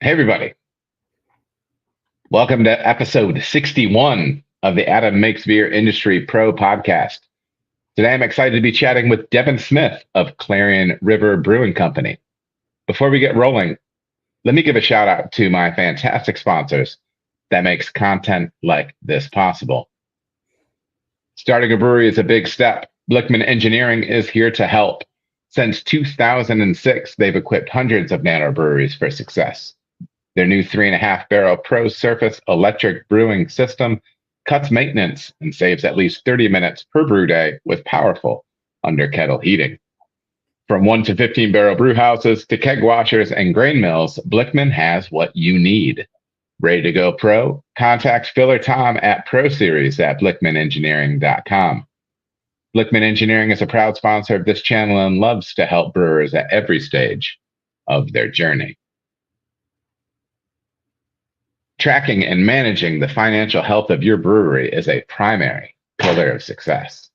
Hey, everybody. Welcome to episode 61 of the Adam Makes Beer Industry Pro podcast. Today, I'm excited to be chatting with Devin Smith of Clarion Brewing Company. Before we get rolling, let me give a shout out to my fantastic sponsors that makes content like this possible. Starting a brewery is a big step. Blickman Engineering is here to help. Since 2006, they've equipped hundreds of nano breweries for success. Their new 3.5 barrel Pro Surface electric brewing system cuts maintenance and saves at least 30 minutes per brew day with powerful under kettle heating. From 1 to 15 barrel brew houses to keg washers and grain mills, Blickman has what you need. Ready to go pro? Contact Phil or Tom at ProSeries at BlickmanEngineering.com. Blickman Engineering is a proud sponsor of this channel and loves to help brewers at every stage of their journey. Tracking and managing the financial health of your brewery is a primary pillar of success.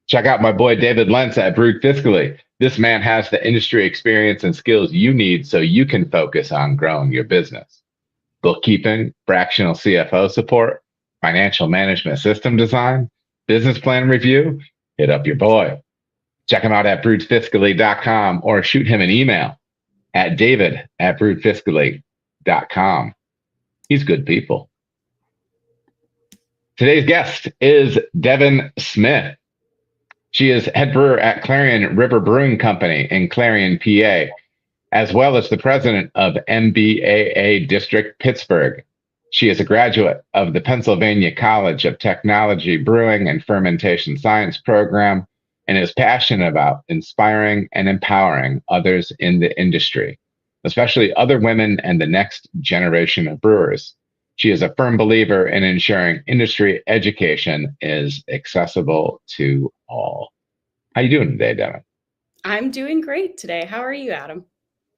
Check out my boy David Lentz at Brewed Fiscally. This man has the industry experience and skills you need so you can focus on growing your business. Bookkeeping, fractional CFO support, financial management system design, business plan review, hit up your boy. Check him out at brewedfiscally.com or shoot him an email at david@brewedfiscally.com. He's good people. Today's guest is Devin Smith. She is head brewer at Clarion Brewing Company in Clarion, PA, as well as the president of MBaa District Pittsburgh. She is a graduate of the Pennsylvania College of Technology Brewing and Fermentation Science program and is passionate about inspiring and empowering others in the industry, especially other women and the next generation of brewers. She is a firm believer in ensuring industry education is accessible to all. How you doing today, Devin? I'm doing great today. How are you, Adam?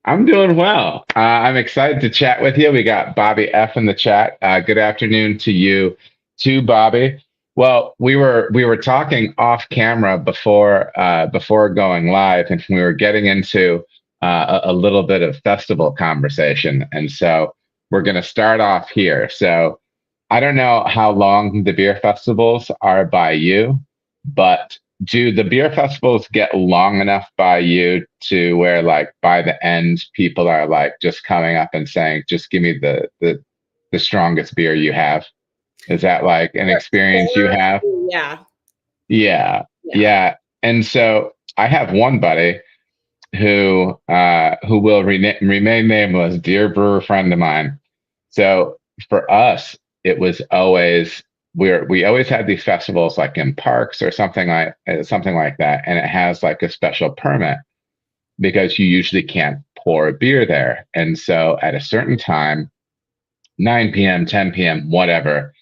I'm doing well. I'm excited to chat with you. We got Bobby F in the chat. Good afternoon to you, too, Bobby. Well, we were talking off camera before going live, and we were getting into a little bit of festival conversation. And so we're going to start off here. So I don't know how long the beer festivals are by you, but do the beer festivals get long enough by you to where, like, by the end, people are like just coming up and saying, just give me the strongest beer you have? Is that like an experience you have? Yeah. Yeah. And so I have one buddy who will remain nameless, dear brewer friend of mine. So for us, it was always we always had these festivals like in parks or something like that, and it has like a special permit because you usually can't pour beer there. And so at a certain time, 9 p.m., 10 p.m., whatever,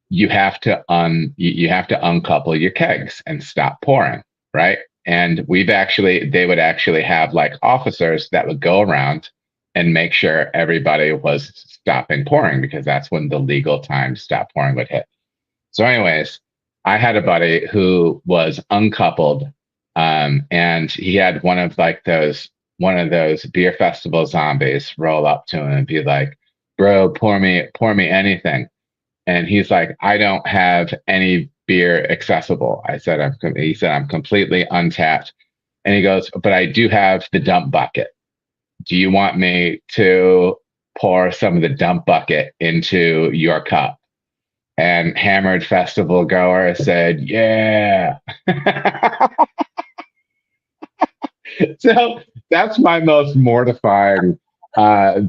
you have to uncouple your kegs and stop pouring, right? And they would actually have like officers that would go around and make sure everybody was stopping pouring because that's when the legal time to stop pouring would hit. So anyways, I had a buddy who was uncoupled, and he had one of those beer festival zombies roll up to him and be like, bro, pour me anything. And he's like, I don't have any beer accessible. He said, I'm completely untapped. And he goes, but I do have the dump bucket. Do you want me to pour some of the dump bucket into your cup? And Hammered Festival goer said, yeah. So that's my most mortifying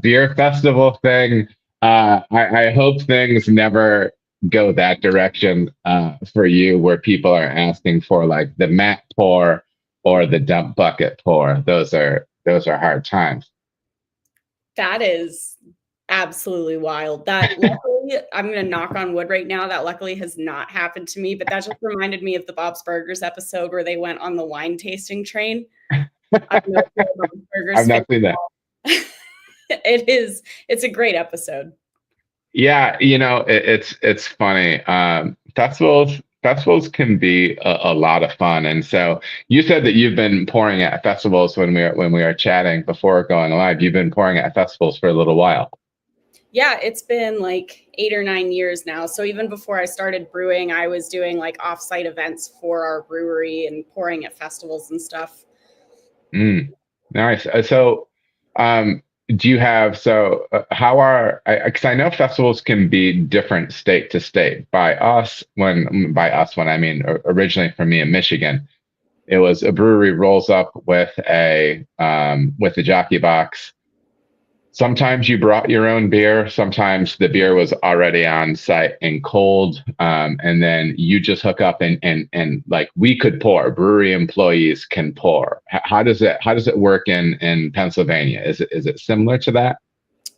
beer festival thing. I hope things never go that direction for you, where people are asking for like the mat pour or the dump bucket pour. Those are hard times. That is absolutely wild. That luckily, I'm going to knock on wood right now, that luckily has not happened to me, but that just reminded me of the Bob's Burgers episode where they went on the wine tasting train. I've not seen that. It's a great episode. Yeah, it's funny. Festivals festivals can be a lot of fun. And so you said that you've been pouring at festivals when we were chatting before going live. You've been pouring at festivals for a little while. Yeah, it's been like 8 or 9 years now. So even before I started brewing, I was doing like offsite events for our brewery and pouring at festivals and stuff. Nice. So, do you have, how are, because I know festivals can be different state to state. By us, when I mean originally for me in Michigan, it was a brewery rolls up with a jockey box. Sometimes you brought your own beer. Sometimes the beer was already on site and cold, and then you just hook up and like we could pour. Brewery employees can pour. How does it work in Pennsylvania? Is it similar to that?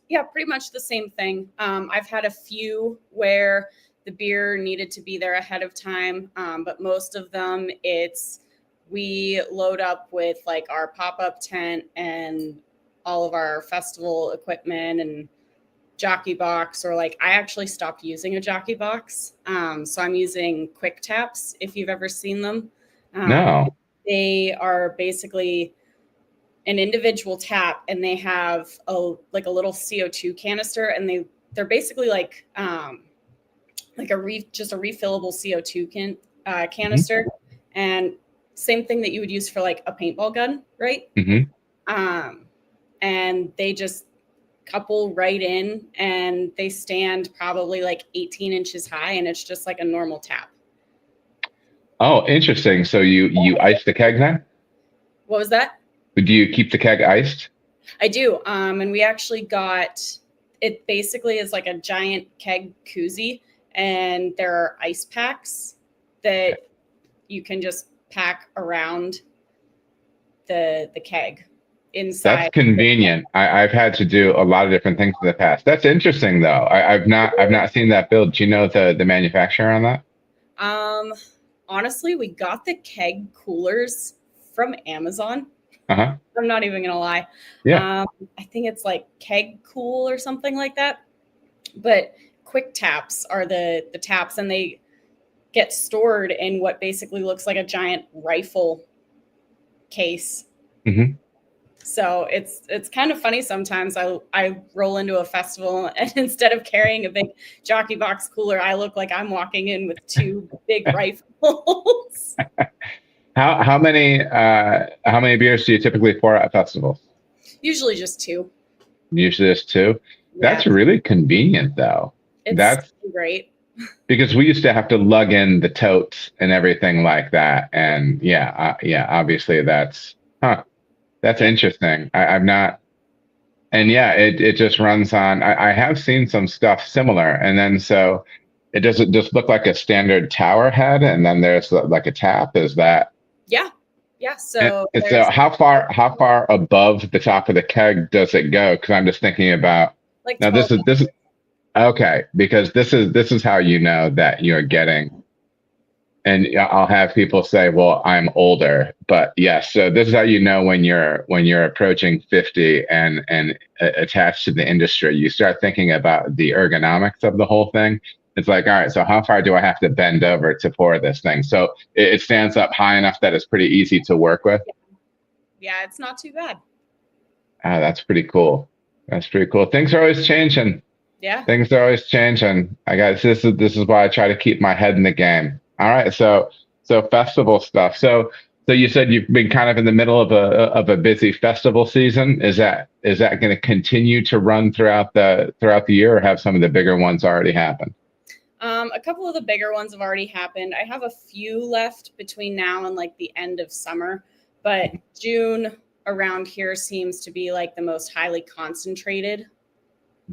Yeah, pretty much the same thing. I've had a few where the beer needed to be there ahead of time, but most of them we load up with like our pop-up tent and all of our festival equipment and jockey box, or like I actually stopped using a jockey box. So I'm using quick taps, if you've ever seen them. No. They are basically an individual tap, and they have a little CO2 canister, and they're basically like a just a refillable CO2 canister. Mm-hmm. And same thing that you would use for like a paintball gun, right? Mm-hmm. And they just couple right in, and they stand probably like 18 inches high, and it's just like a normal tap. Oh, interesting. So you ice the keg then? What was that? Do you keep the keg iced? I do. And we actually got, it basically is like a giant keg koozie, and there are ice packs that you can just pack around the keg inside. That's convenient. I've had to do a lot of different things in the past. That's interesting though. I've not seen that build. Do you know the manufacturer on that? Honestly, we got the keg coolers from Amazon. Uh-huh. I'm not even gonna lie. Yeah. I think it's like Keg Cool or something like that. But quick taps are the taps, and they get stored in what basically looks like a giant rifle case. Mm-hmm. So it's kind of funny sometimes. I roll into a festival, and instead of carrying a big jockey box cooler, I look like I'm walking in with two big rifles. How many beers do you typically pour at festivals? Usually just two. Usually just two. Yeah. That's really convenient though. That's great. Because we used to have to lug in the totes and everything like that. And obviously that's interesting. I've not, and yeah, it just runs on. I have seen some stuff similar, and then so it doesn't just look like a standard tower head, and then there's like a tap. Is that? Yeah. So how far above the top of the keg does it go? Because I'm just thinking about like now. This is okay, because this is how you know that you're getting. And I'll have people say, "Well, I'm older," but yes. So this is how you know when you're approaching 50 and attached to the industry. You start thinking about the ergonomics of the whole thing. It's like, all right, so how far do I have to bend over to pour this thing? So it stands up high enough that it's pretty easy to work with. Yeah, it's not too bad. Ah, that's pretty cool. That's pretty cool. Things are always changing. Yeah. Things are always changing. This is why I try to keep my head in the game. All right, so festival stuff. So you said you've been kind of in the middle of a busy festival season. Is that going to continue to run throughout the year, or have some of the bigger ones already happened? A couple of the bigger ones have already happened. I have a few left between now and like the end of summer, but June around here seems to be like the most highly concentrated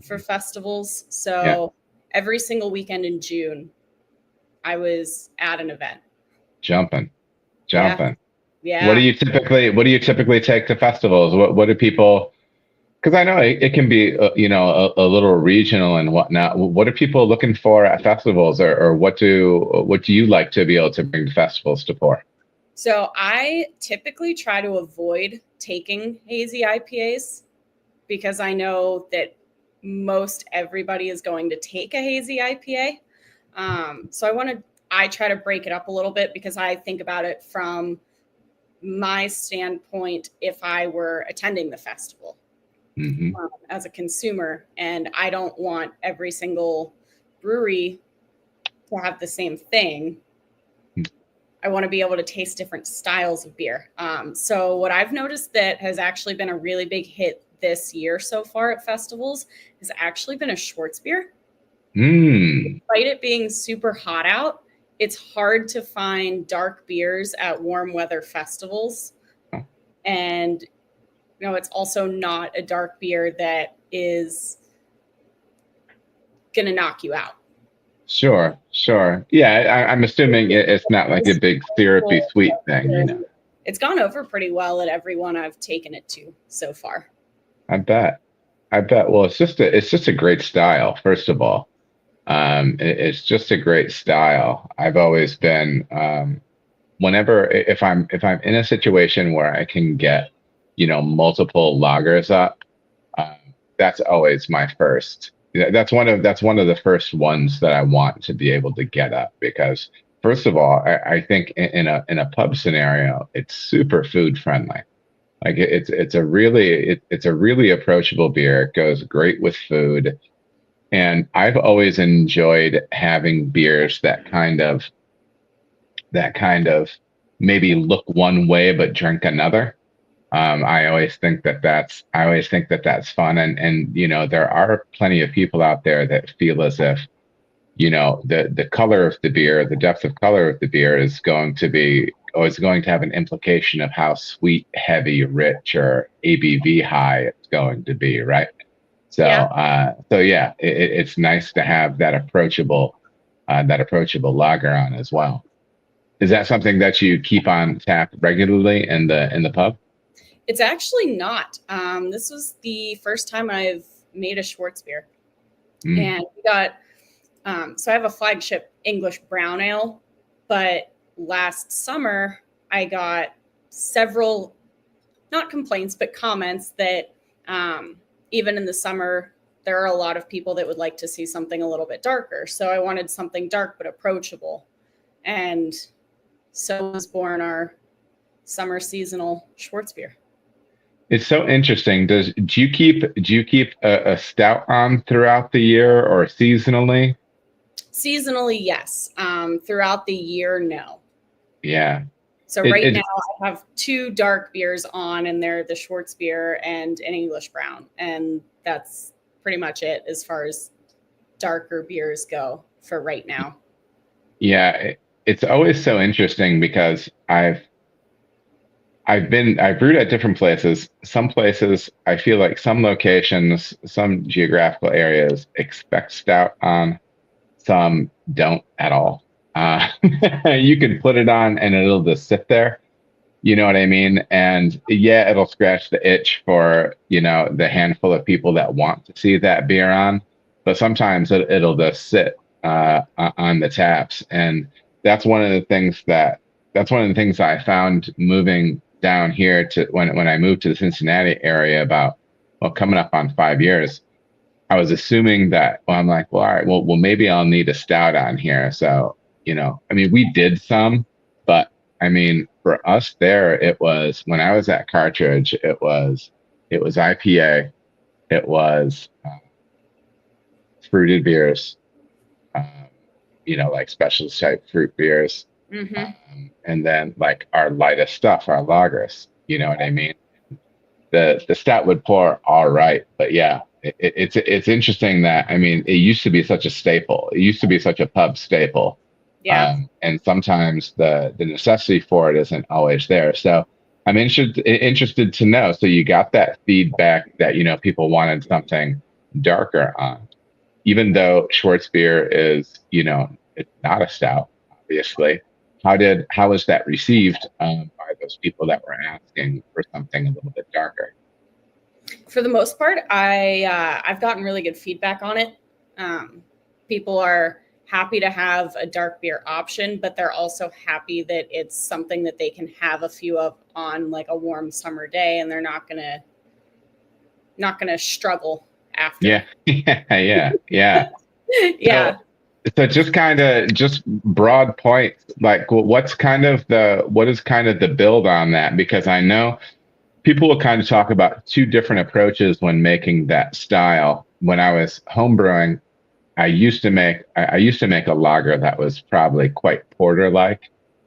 for festivals. So every single weekend in June, I was at an event. Jumping. Yeah. What do you typically take to festivals? What do people? Because I know it can be a little regional and whatnot. What are people looking for at festivals, or what do you like to be able to bring to festivals to pour? So I typically try to avoid taking hazy IPAs, because I know that most everybody is going to take a hazy IPA. So I try to break it up a little bit because I think about it from my standpoint if I were attending the festival as a consumer, and I don't want every single brewery to have the same thing. I want to be able to taste different styles of beer. So what I've noticed that has actually been a really big hit this year so far at festivals has actually been a Schwarzbier. Despite it being super hot out, it's hard to find dark beers at warm weather festivals. And it's also not a dark beer that is going to knock you out. Sure. Yeah, I'm assuming it's not like a big syrupy sweet thing, It's gone over pretty well at everyone I've taken it to so far. I bet. Well, it's just a great style, first of all. It's just a great style. I've always been, whenever if I'm in a situation where I can get, multiple lagers up, that's always my first. That's one of the first ones that I want to be able to get up, because first of all, I think in a pub scenario, it's super food friendly. Like it's a really approachable beer. It goes great with food. And I've always enjoyed having beers that kind of maybe look one way but drink another. I always think that that's fun, and there are plenty of people out there that feel as if the color of the beer, the depth of color of the beer is going to have an implication of how sweet, heavy, rich, or ABV high it's going to be, right? So it's nice to have that approachable lager on as well. Is that something that you keep on tap regularly in the pub? It's actually not. This was the first time I've made a Schwarzbier. And we got, so I have a flagship English brown ale, but last summer I got several, not complaints, but comments that even in the summer, there are a lot of people that would like to see something a little bit darker. So I wanted something dark but approachable. And so was born our summer seasonal Schwarzbier. It's so interesting. Do you keep a stout on throughout the year or seasonally? Seasonally, yes. Throughout the year, no. Yeah. So now I have 2 dark beers on, and they're the Schwarzbier and an English brown, and that's pretty much it as far as darker beers go for right now. Yeah, it's always so interesting because I've brewed at different places. Some places, I feel like some locations, some geographical areas expect stout on, some don't at all. You can put it on and it'll just sit there. You know what I mean? And yeah, it'll scratch the itch for, the handful of people that want to see that beer on. But sometimes it'll just sit on the taps. And that's one of the things I found moving down here to when I moved to the Cincinnati area about, coming up on 5 years. I was assuming that, I'm like, well, all right, well, maybe I'll need a stout on here. So, we did some, but for us there, it was, when I was at Cartridge, it was IPA, it was fruited beers, like specialist type fruit beers. And then like our lightest stuff, our lagers, you know what I mean? The stout would pour all right, but yeah, it's interesting that, it used to be such a staple. It used to be such a pub staple. Yeah. And sometimes the necessity for it isn't always there. So I'm interested to know. So you got that feedback that, people wanted something darker on, even though Schwarzbier is, it's not a stout, obviously. How was that received by those people that were asking for something a little bit darker? For the most part, I've gotten really good feedback on it. People are happy to have a dark beer option, but they're also happy that it's something that they can have a few of on like a warm summer day, and they're not gonna struggle after. Yeah. Yeah. Yeah. So just broad points, like what is kind of the build on that? Because I know people will kind of talk about two different approaches when making that style. When I was homebrewing, I used to make a lager that was probably quite porter like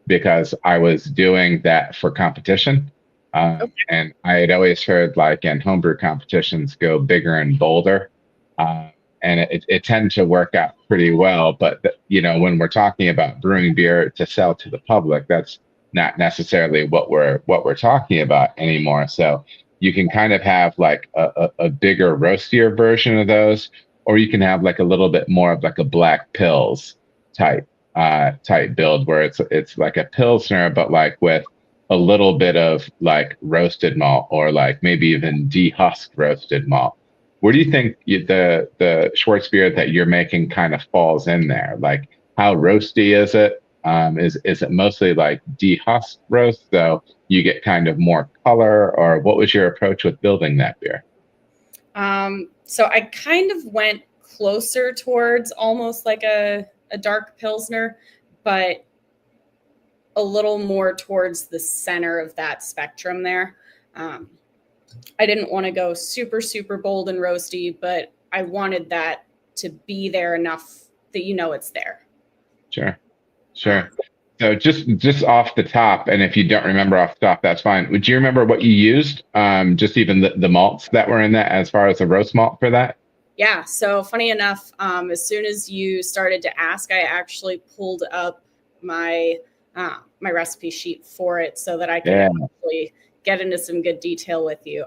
because I was doing that for competition. And I had always heard like in homebrew competitions go bigger and bolder. Uh, and it tended to work out pretty well. But you know, when we're talking about brewing beer to sell to the public, that's not necessarily what we're talking about anymore. So you can kind of have like a bigger roastier version of those, or you can have like a little bit more of like a black pills type type build where it's like a pilsner, but like with a little bit of like roasted malt or like maybe even dehusked roasted malt. Where do you think the Schwartz beer that you're making kind of falls in there? Like how roasty is it? Is it mostly like dehusked roast, so you get kind of more color, or what was your approach with building that beer? So I kind of went closer towards almost like a dark pilsner, but a little more towards the center of that spectrum there. I didn't want to go super, super bold and roasty, but I wanted that to be there enough that you know it's there. Sure, sure. So just off the top, and if you don't remember off the top, that's fine. Would you remember what you used? Just even the malts that were in that as far as the roast malt for that? Yeah. So funny enough, as soon as you started to ask, I actually pulled up my my recipe sheet for it so that I could actually get into some good detail with you.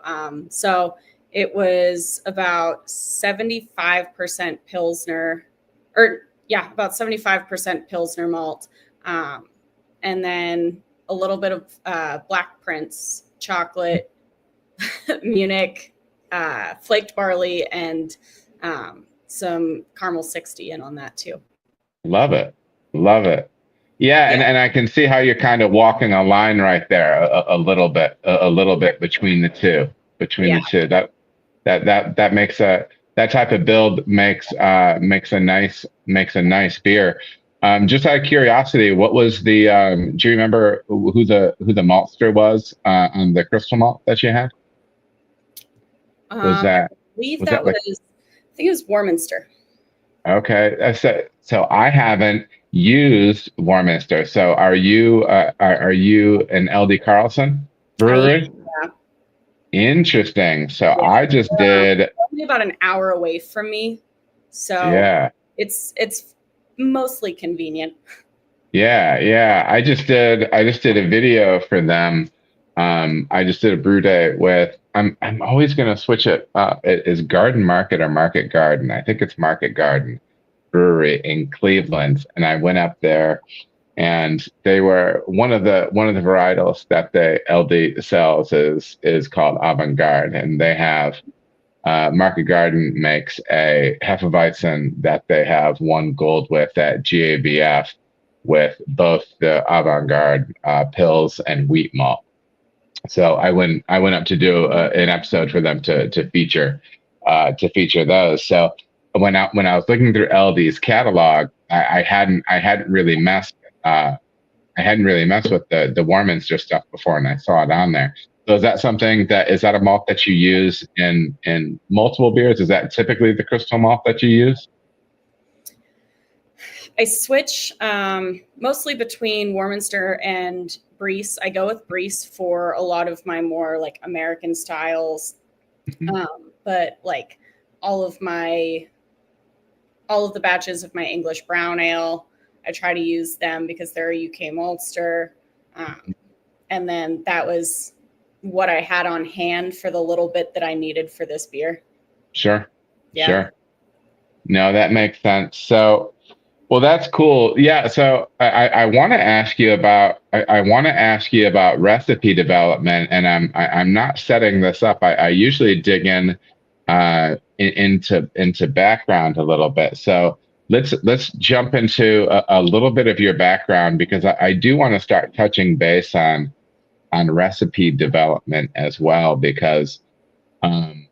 So it was about 75% Pilsner, or yeah, about 75% Pilsner malt. And then a little bit of Black Prince chocolate, Munich, flaked barley, and some caramel 60 in on that too. Love it. Love it. Yeah, and I can see how you're kind of walking a line right there a little bit between the two. That makes that type of build makes makes a nice beer. Just out of curiosity, what was the do you remember who the maltster was on the crystal malt that you had? I believe that was, I think it was Warminster. Okay, so I haven't used Warminster. So are you an LD Carlson brewery? Yeah. Interesting. So yeah. I just did only about an hour away from me. So yeah, it's mostly convenient. Yeah. I just did a video for them. I just did a brew day with I'm always gonna switch it up. It is Garden Market or Market Garden. I think it's Market Garden Brewery in Cleveland. And I went up there and they were one of the varietals that the LD sells is called Avant Garde. And they have Market Garden makes a Hefeweizen that they have won gold with at GABF with both the Avant Garde pills and wheat malt. So I went up to do an episode for them to feature those. So when I was looking through LD's catalog, I hadn't really messed with the Warminster stuff before, and I saw it on there. So is that a malt that you use in multiple beers? Is that typically the crystal malt that you use? I switch mostly between Warminster and Briess. I go with Briess for a lot of my more like American styles. But like all of the batches of my English brown ale, I try to use them because they're a UK maltster. And then that was what I had on hand for the little bit that I needed for this beer. Sure. Yeah. Sure. No, that makes sense. So, well, that's cool. Yeah. So I want to ask you about recipe development, and I'm not setting this up. I usually dig into background a little bit. So let's jump into a little bit of your background, because I do want to start touching base on recipe development as well, because I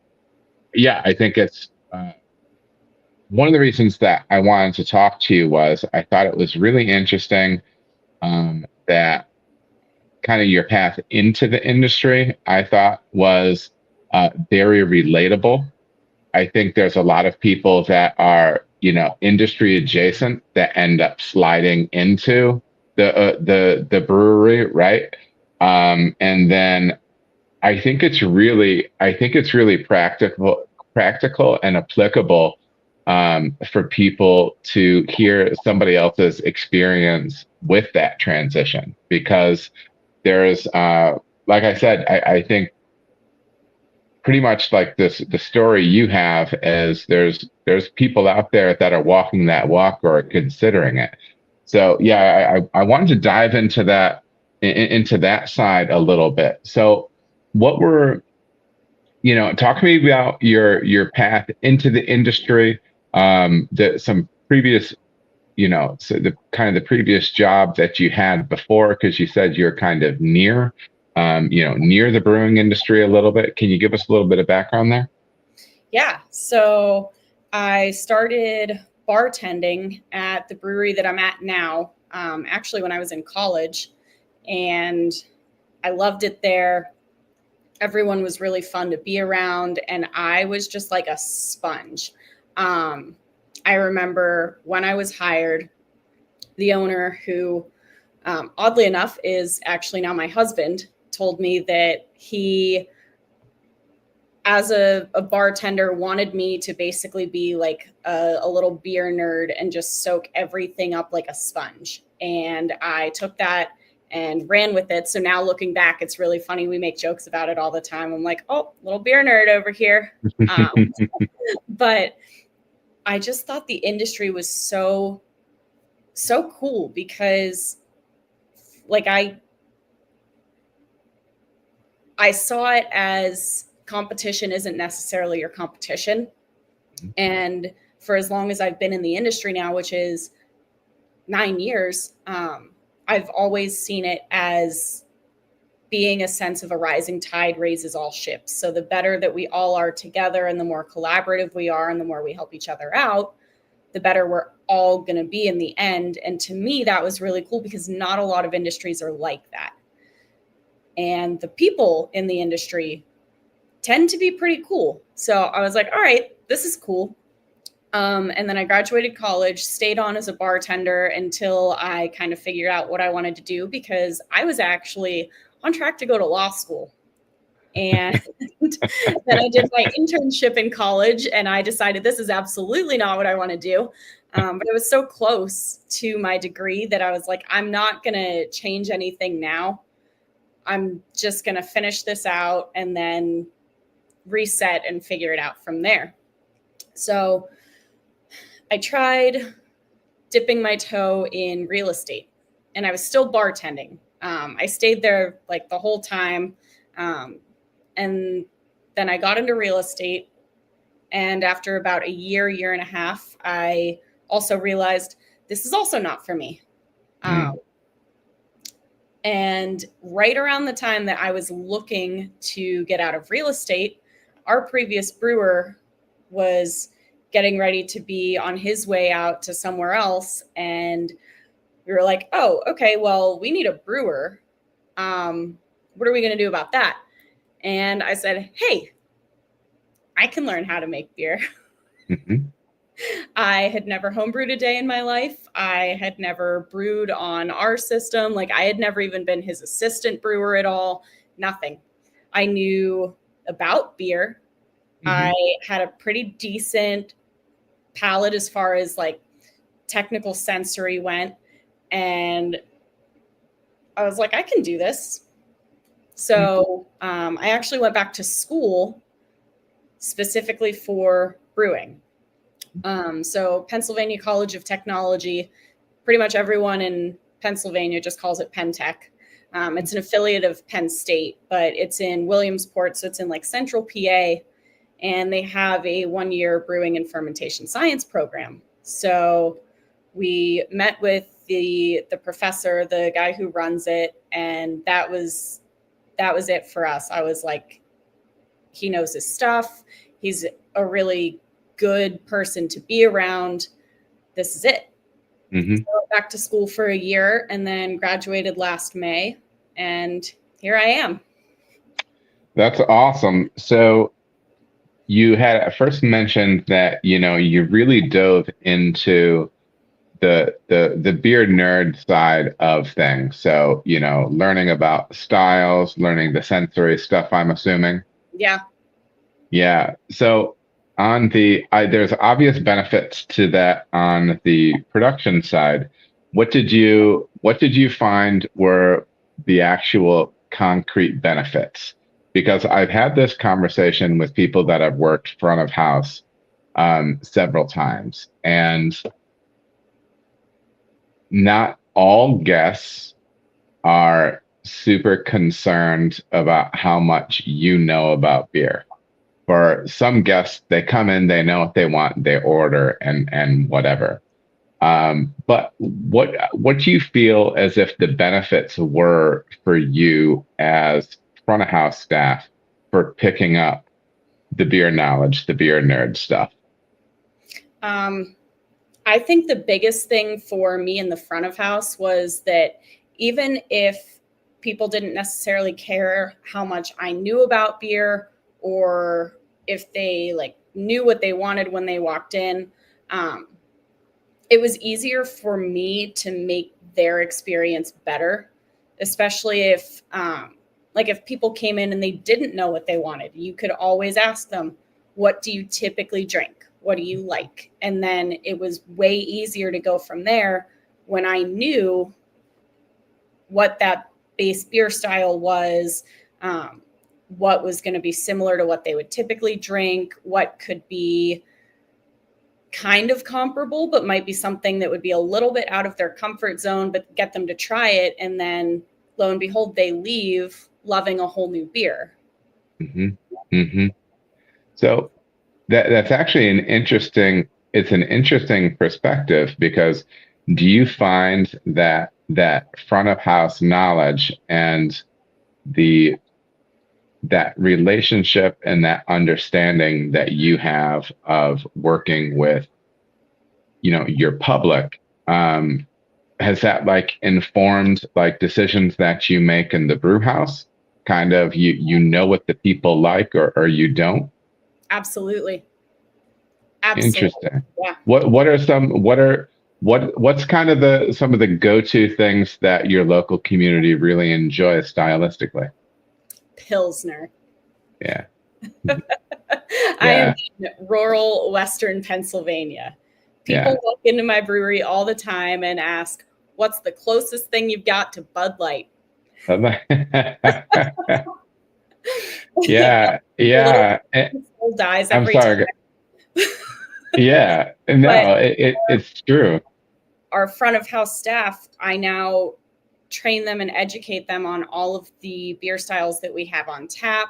think it's one of the reasons that I wanted to talk to you was I thought it was really interesting that kind of your path into the industry, I thought was very relatable. I think there's a lot of people that are, industry adjacent that end up sliding into the brewery, right? And then I think it's really practical and applicable for people to hear somebody else's experience with that transition because there's, like I said, I think pretty much like the story you have is there's people out there that are walking that walk or considering it. So yeah, I wanted to dive into that into that side a little bit. So what were talk to me about your path into the industry, some previous, so the kind of the previous job that you had before, because you said you're kind of near, near the brewing industry a little bit. Can you give us a little bit of background there? Yeah. So I started bartending at the brewery that I'm at now, actually when I was in college, and I loved it there. Everyone was really fun to be around, and I was just like a sponge. I remember when I was hired, the owner, who oddly enough is actually now my husband, told me that he, as a bartender, wanted me to basically be like a little beer nerd and just soak everything up like a sponge. And I took that and ran with it. So now looking back, it's really funny. We make jokes about it all the time. I'm like, oh, little beer nerd over here. But I just thought the industry was so cool because like I saw it as competition isn't necessarily your competition. And for as long as I've been in the industry now, which is 9 years, I've always seen it as being a sense of a rising tide raises all ships. So the better that we all are together and the more collaborative we are and the more we help each other out, the better we're all going to be in the end. And to me, that was really cool because not a lot of industries are like that. And the people in the industry tend to be pretty cool. So I was like, all right, this is cool. And then I graduated college, stayed on as a bartender until I kind of figured out what I wanted to do because I was actually on track to go to law school. And then I did my internship in college and I decided this is absolutely not what I want to do. But it was so close to my degree that I was like, I'm not going to change anything now. I'm just going to finish this out and then reset and figure it out from there. So I tried dipping my toe in real estate and I was still bartending. I stayed there like the whole time. And then I got into real estate. And after about a year and a half, I also realized this is also not for me. And right around the time that I was looking to get out of real estate, our previous brewer was getting ready to be on his way out to somewhere else. And we were like, oh, okay, well, we need a brewer. What are we going to do about that? And I said, hey, I can learn how to make beer. Mm-hmm. I had never homebrewed a day in my life. I had never brewed on our system. Like I had never even been his assistant brewer at all. Nothing. I knew about beer. Mm-hmm. I had a pretty decent palate as far as like technical sensory went. And I was like, I can do this. So I actually went back to school specifically for brewing. So Pennsylvania College of Technology, pretty much everyone in Pennsylvania just calls it Penn Tech. It's an affiliate of Penn State, but it's in Williamsport. So it's in like central PA, and they have a 1-year brewing and fermentation science program. So we met with the professor, the guy who runs it. And that was it for us. I was like, he knows his stuff. He's a really good person to be around. This is it. Mm-hmm. So I went back to school for a year and then graduated last May. And here I am. That's awesome. So you had at first mentioned that, you really dove into the beer nerd side of things. So, learning about styles, learning the sensory stuff, I'm assuming. Yeah. Yeah. So there's obvious benefits to that on the production side. What did you find were the actual concrete benefits? Because I've had this conversation with people that have worked front of house several times, and not all guests are super concerned about how much you know about beer. For some guests, they come in, they know what they want, they order, and whatever. But what do you feel as if the benefits were for you as front of house staff for picking up the beer knowledge, the beer nerd stuff? I think the biggest thing for me in the front of house was that even if people didn't necessarily care how much I knew about beer, or if they like knew what they wanted when they walked in, it was easier for me to make their experience better, especially if if people came in and they didn't know what they wanted. You could always ask them, what do you typically drink? What do you like? And then it was way easier to go from there when I knew what that base beer style was, what was going to be similar to what they would typically drink, what could be kind of comparable, but might be something that would be a little bit out of their comfort zone, but get them to try it. And then lo and behold, they leave loving a whole new beer. Mm-hmm. Mm-hmm. So that's actually it's an interesting perspective, because do you find that front of house knowledge and the that relationship and that understanding that you have of working with, your public, has that like informed like decisions that you make in the brew house? Kind of, you know what the people like, or you don't? Absolutely. Absolutely. Interesting. Yeah. What's kind of some of the go-to things that your local community really enjoys stylistically? Pilsner. Yeah. I am Yeah. in rural Western Pennsylvania. People Yeah. walk into my brewery all the time and ask, what's the closest thing you've got to Bud Light? Yeah. Little Yeah. dies I'm every time. sorry. Yeah. But No, it's true. our front of house staff, I now train them and educate them on all of the beer styles that we have on tap,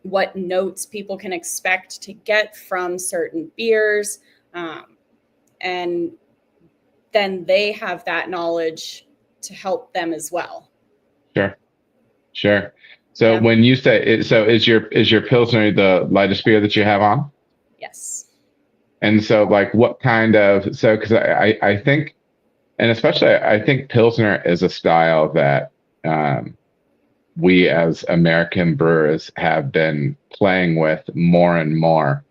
what notes people can expect to get from certain beers. And then they have that knowledge to help them as well. Sure. Sure. So Yeah. when you say it, so is your Pilsner the lightest beer that you have on? Yes. And so like what kind of, so because I think, and especially I think Pilsner is a style that we as American brewers have been playing with more and more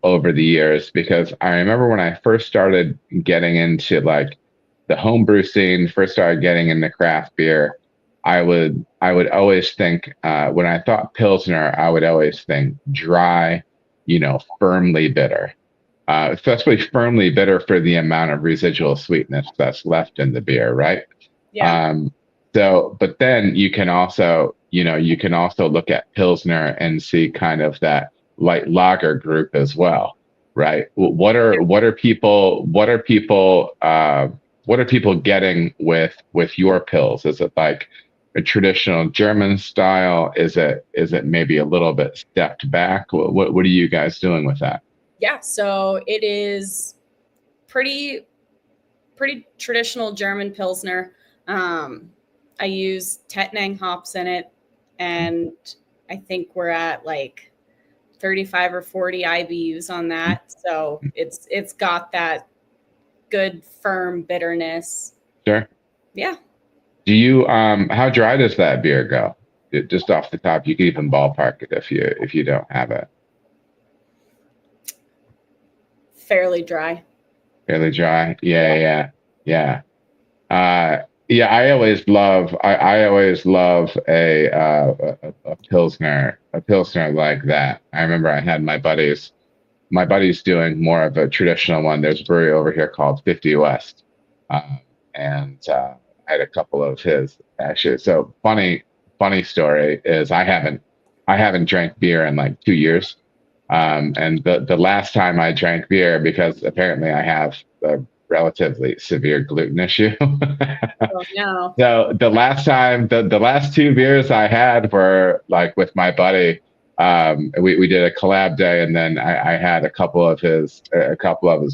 over the years, because I remember when I first started getting into like the homebrew scene, first started getting into craft beer, I would always think when I thought Pilsner, I would always think dry, firmly bitter, especially firmly bitter for the amount of residual sweetness that's left in the beer, right? Yeah. But then you can also look at Pilsner and see kind of that light lager group as well, right? What are people getting with your pills? Is it like a traditional German style? Is it maybe a little bit stepped back? What are you guys doing with that? Yeah. So it is pretty traditional German Pilsner. I use Tettnang hops in it, and I think we're at like 35 or 40 IBUs on that. So it's got that good firm bitterness. Sure. Yeah. Do you how dry does that beer go? Just off the top, you can even ballpark it if you don't have it. Fairly dry. Fairly dry. Yeah. Yeah, I always love a pilsner like that. I remember I had my buddies doing more of a traditional one. There's a brewery over here called 50 West, and I had a couple of his actually. So funny story is I haven't drank beer in like 2 years, and the last time I drank beer, because apparently I have a relatively severe gluten issue. Oh, no. So the last two beers I had were like with my buddy. We did a collab day, and then I had a couple of his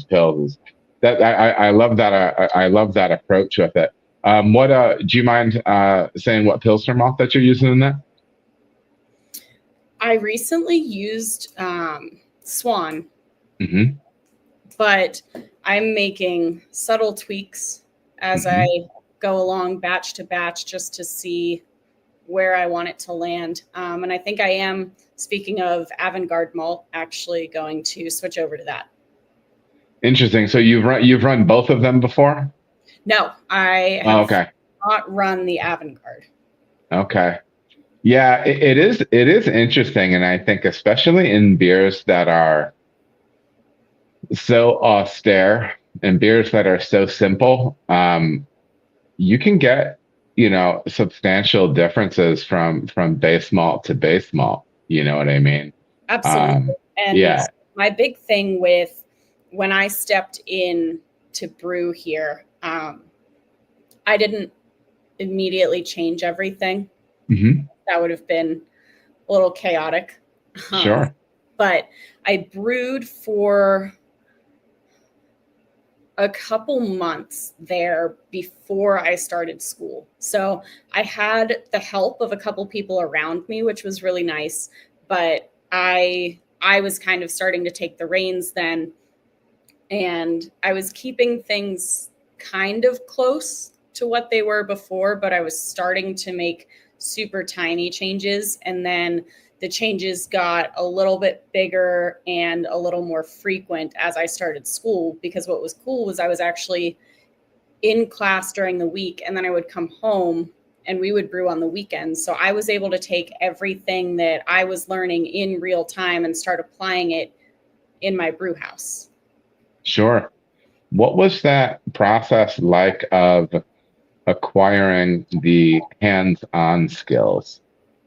pills. That I love that I love that approach with it. What do you mind saying what Pilsner malt that you're using in that? I recently used Swan, Mm-hmm. but I'm making subtle tweaks as I go along batch to batch just to see where I want it to land. And I think I am, speaking of avant-garde malt, actually going to switch over to that. Interesting. So you've run both of them before? No, I have not run the avant-garde. Okay. Yeah, it is interesting, and I think especially in beers that are so austere and beers that are so simple, you can get, substantial differences from base malt to base malt. You know what I mean? Absolutely. And yeah. My big thing with when I stepped in to brew here, I didn't immediately change everything. Mm-hmm. That would have been a little chaotic. Sure. But I brewed for a couple months there before I started school. So I had the help of a couple people around me, which was really nice. But I was kind of starting to take the reins then. And I was keeping things kind of close to what they were before, but I was starting to make super tiny changes. And then the changes got a little bit bigger and a little more frequent as I started school, because what was cool was I was actually in class during the week, and then I would come home and we would brew on the weekends. So I was able to take everything that I was learning in real time and start applying it in my brew house. Sure. What was that process like of acquiring the hands-on skills?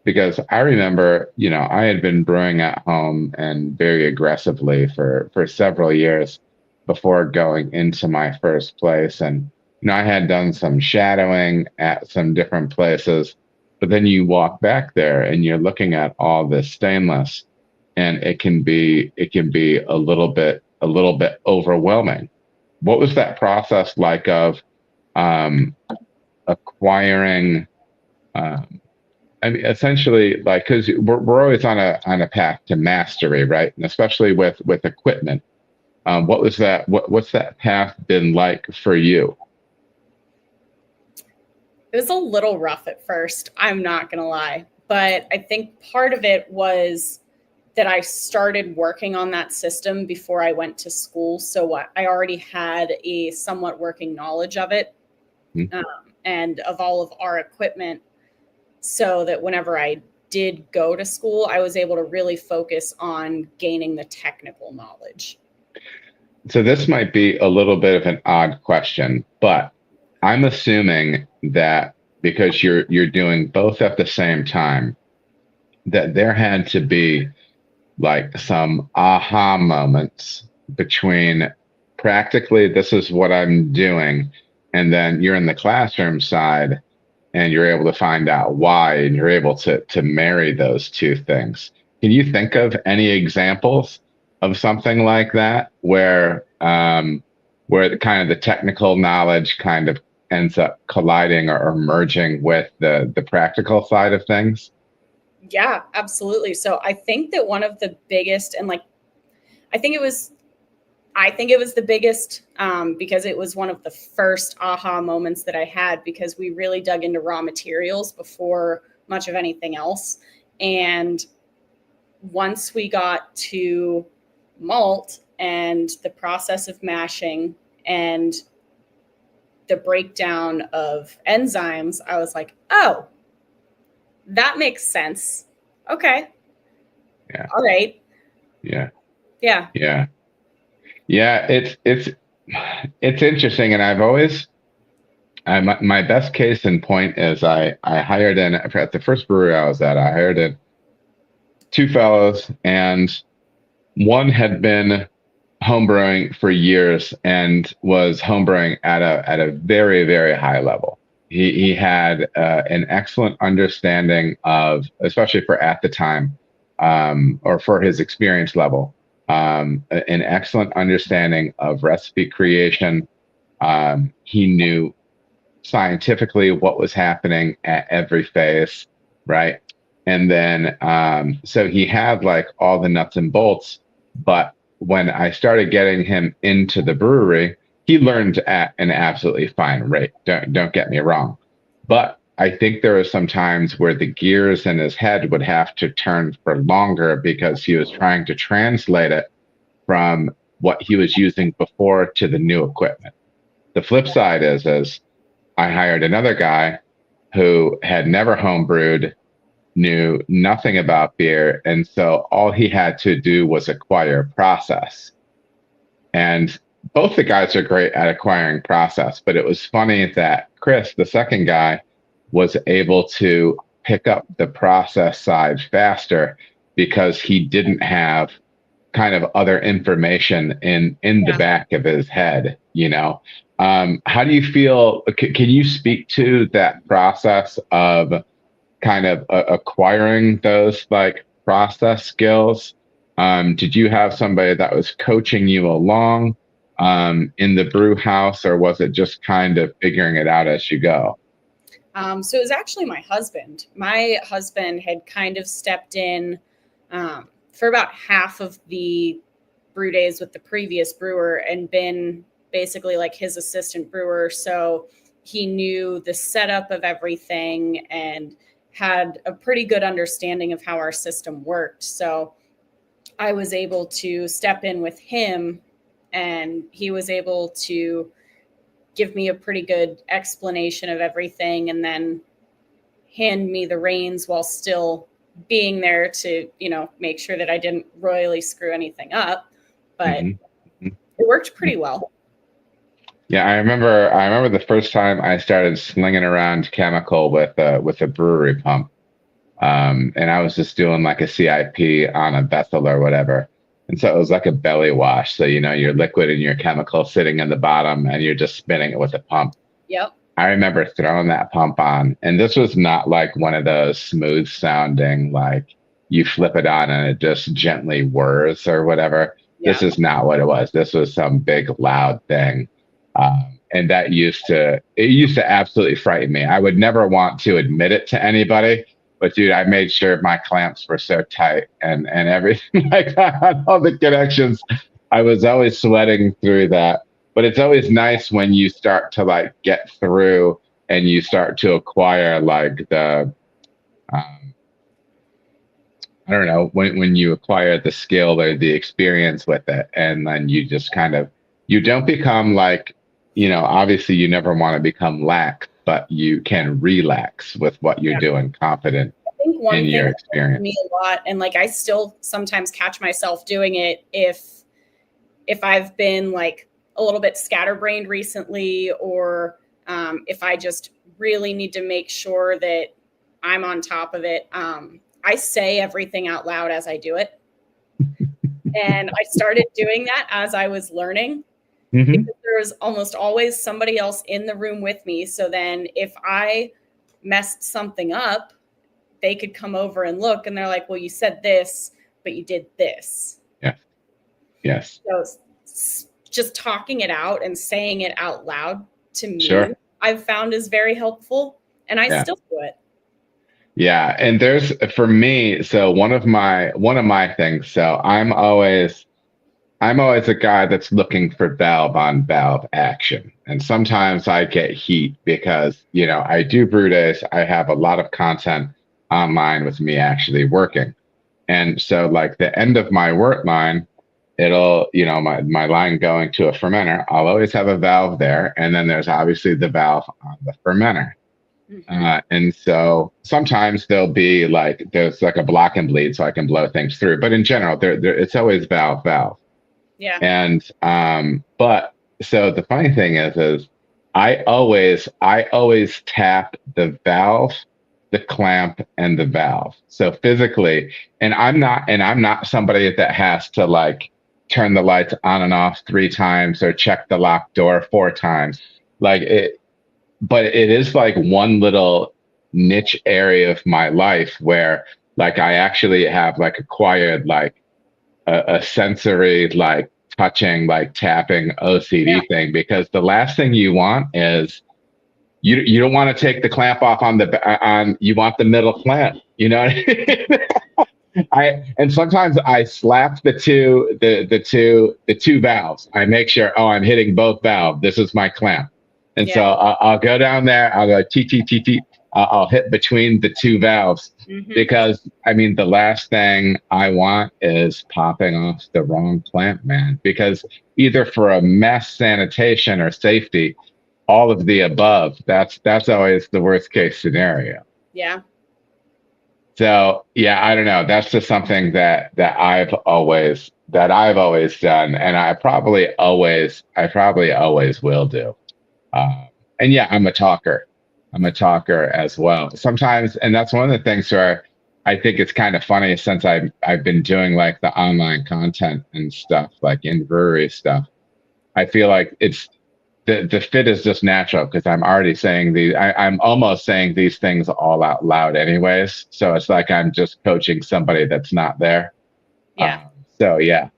Because I remember, I had been brewing at home and very aggressively for several years before going into my first place. And, I had done some shadowing at some different places, but then you walk back there and you're looking at all this stainless, and it can be a little bit overwhelming. What was that process like of acquiring, I mean, essentially, like, because we're always on a path to mastery, right? And especially with equipment. What was that? What's that path been like for you? It was a little rough at first, I'm not going to lie. But I think part of it was that I started working on that system before I went to school. So I already had a somewhat working knowledge of it, and of all of our equipment, so that whenever I did go to school, I was able to really focus on gaining the technical knowledge. So this might be a little bit of an odd question, but I'm assuming that because you're doing both at the same time, that there had to be like some aha moments between practically this is what I'm doing, and then you're in the classroom side and you're able to find out why, and you're able to marry those two things. Can you think of any examples of something like that where the kind of the technical knowledge kind of ends up colliding or merging with the practical side of things? Yeah, absolutely. So I think that one of the biggest, and like, I think it was the biggest because it was one of the first aha moments that I had, because we really dug into raw materials before much of anything else. And once we got to malt and the process of mashing and the breakdown of enzymes, I was like, oh, that makes sense. Okay. Yeah. All right. Yeah. Yeah. Yeah. Yeah. It's interesting. And my best case in point is I hired in at the first brewery I was at, I hired in two fellows, and one had been homebrewing for years and was homebrewing at a very, very high level. He had an excellent understanding of, especially for at the time, or for his experience level, an excellent understanding of recipe creation. He knew scientifically what was happening at every phase, right? And then, so he had like all the nuts and bolts. But when I started getting him into the brewery, he learned at an absolutely fine rate. Don't get me wrong. But I think there are some times where the gears in his head would have to turn for longer because he was trying to translate it from what he was using before to the new equipment. The flip side is I hired another guy who had never homebrewed, knew nothing about beer. And so all he had to do was acquire process. And both the guys are great at acquiring process, but it was funny that Chris, the second guy, was able to pick up the process side faster because he didn't have kind of other information in the back of his head, you know. How do you feel? Can you speak to that process of kind of acquiring those like process skills? Did you have somebody that was coaching you along in the brew house, or was it just kind of figuring it out as you go? So it was actually my husband. My husband had kind of stepped in for about half of the brew days with the previous brewer and been basically like his assistant brewer. So he knew the setup of everything and had a pretty good understanding of how our system worked. So I was able to step in with him, and he was able to give me a pretty good explanation of everything and then hand me the reins while still being there to, make sure that I didn't royally screw anything up. But Mm-hmm. it worked pretty well. Yeah, I remember the first time I started slinging around chemical with a brewery pump. And I was just doing like a CIP on a vessel or whatever. And so it was like a belly wash. So, your liquid and your chemical sitting in the bottom and you're just spinning it with a pump. Yep. I remember throwing that pump on, and this was not like one of those smooth sounding, like you flip it on and it just gently whirs or whatever. Yeah. This is not what it was. This was some big loud thing. And that used to absolutely frighten me. I would never want to admit it to anybody, but dude, I made sure my clamps were so tight and everything like that on all the connections. I was always sweating through that. But it's always nice when you start to like get through and you start to acquire like um, I don't know, when you acquire the skill or the experience with it, and then you just kind of, you don't become like, obviously you never want to become lax, but you can relax with what you're doing, confident I think one in thing your that helped experience. me a lot, and like I still sometimes catch myself doing it if I've been like a little bit scatterbrained recently, or if I just really need to make sure that I'm on top of it. I say everything out loud as I do it. And I started doing that as I was learning, Mm-hmm. because there was almost always somebody else in the room with me. So then if I messed something up, they could come over and look, and they're like, well, you said this, but you did this. Yeah. Yes. So just talking it out and saying it out loud to me, Sure. I've found is very helpful, and I still do it. Yeah. And there's for me, so one of my things, so I'm always a guy that's looking for valve on valve action. And sometimes I get heat because, I do brew days. I have a lot of content online with me actually working. And so like the end of my work line, it'll, my line going to a fermenter, I'll always have a valve there. And then there's obviously the valve on the fermenter. And so sometimes there's like a block and bleed so I can blow things through. But in general, it's always valve, valve. Yeah. And but so the funny thing is I always tap the valve, the clamp, and the valve. So physically, and I'm not somebody that has to like turn the lights on and off 3 times or check the locked door 4 times. Like it, but it is like one little niche area of my life where like I actually have like acquired like a sensory like touching like tapping OCD thing, because the last thing you want is you don't want to take the clamp off on you want the middle clamp, you know what I mean? And sometimes I slap the two valves. I make sure, oh, I'm hitting both valves. This is my clamp. And so I'll go down there, I'll go t t t t. I'll hit between the two valves, because I mean the last thing I want is popping off the wrong clamp, man. Because either for a mess, sanitation, or safety, all of the above. That's always the worst case scenario. Yeah. So yeah, I don't know. That's just something that I've always done, and I probably always will do. And yeah, I'm a talker. I'm a talker as well. Sometimes, and that's one of the things where I think it's kind of funny, since I've been doing like the online content and stuff, like in brewery stuff. I feel like it's the fit is just natural, because I'm already saying I'm almost saying these things all out loud anyways. So it's like I'm just coaching somebody that's not there. Yeah. So yeah.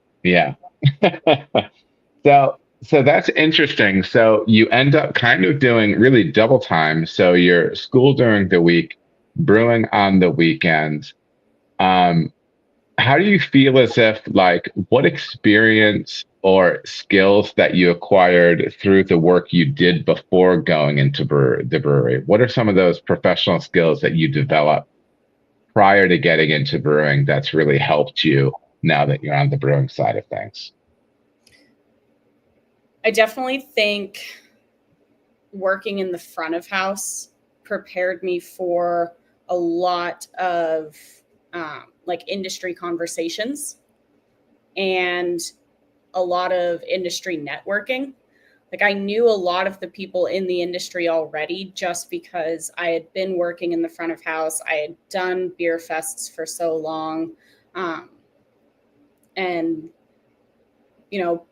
So that's interesting. So you end up kind of doing really double time. So you're school during the week, brewing on the weekends. How do you feel, as if like what experience or skills that you acquired through the work you did before going into the brewery? What are some of those professional skills that you developed prior to getting into brewing that's really helped you now that you're on the brewing side of things? I definitely think working in the front of house prepared me for a lot of like industry conversations and a lot of industry networking. Like I knew a lot of the people in the industry already, just because I had been working in the front of house. I had done beer fests for so long. And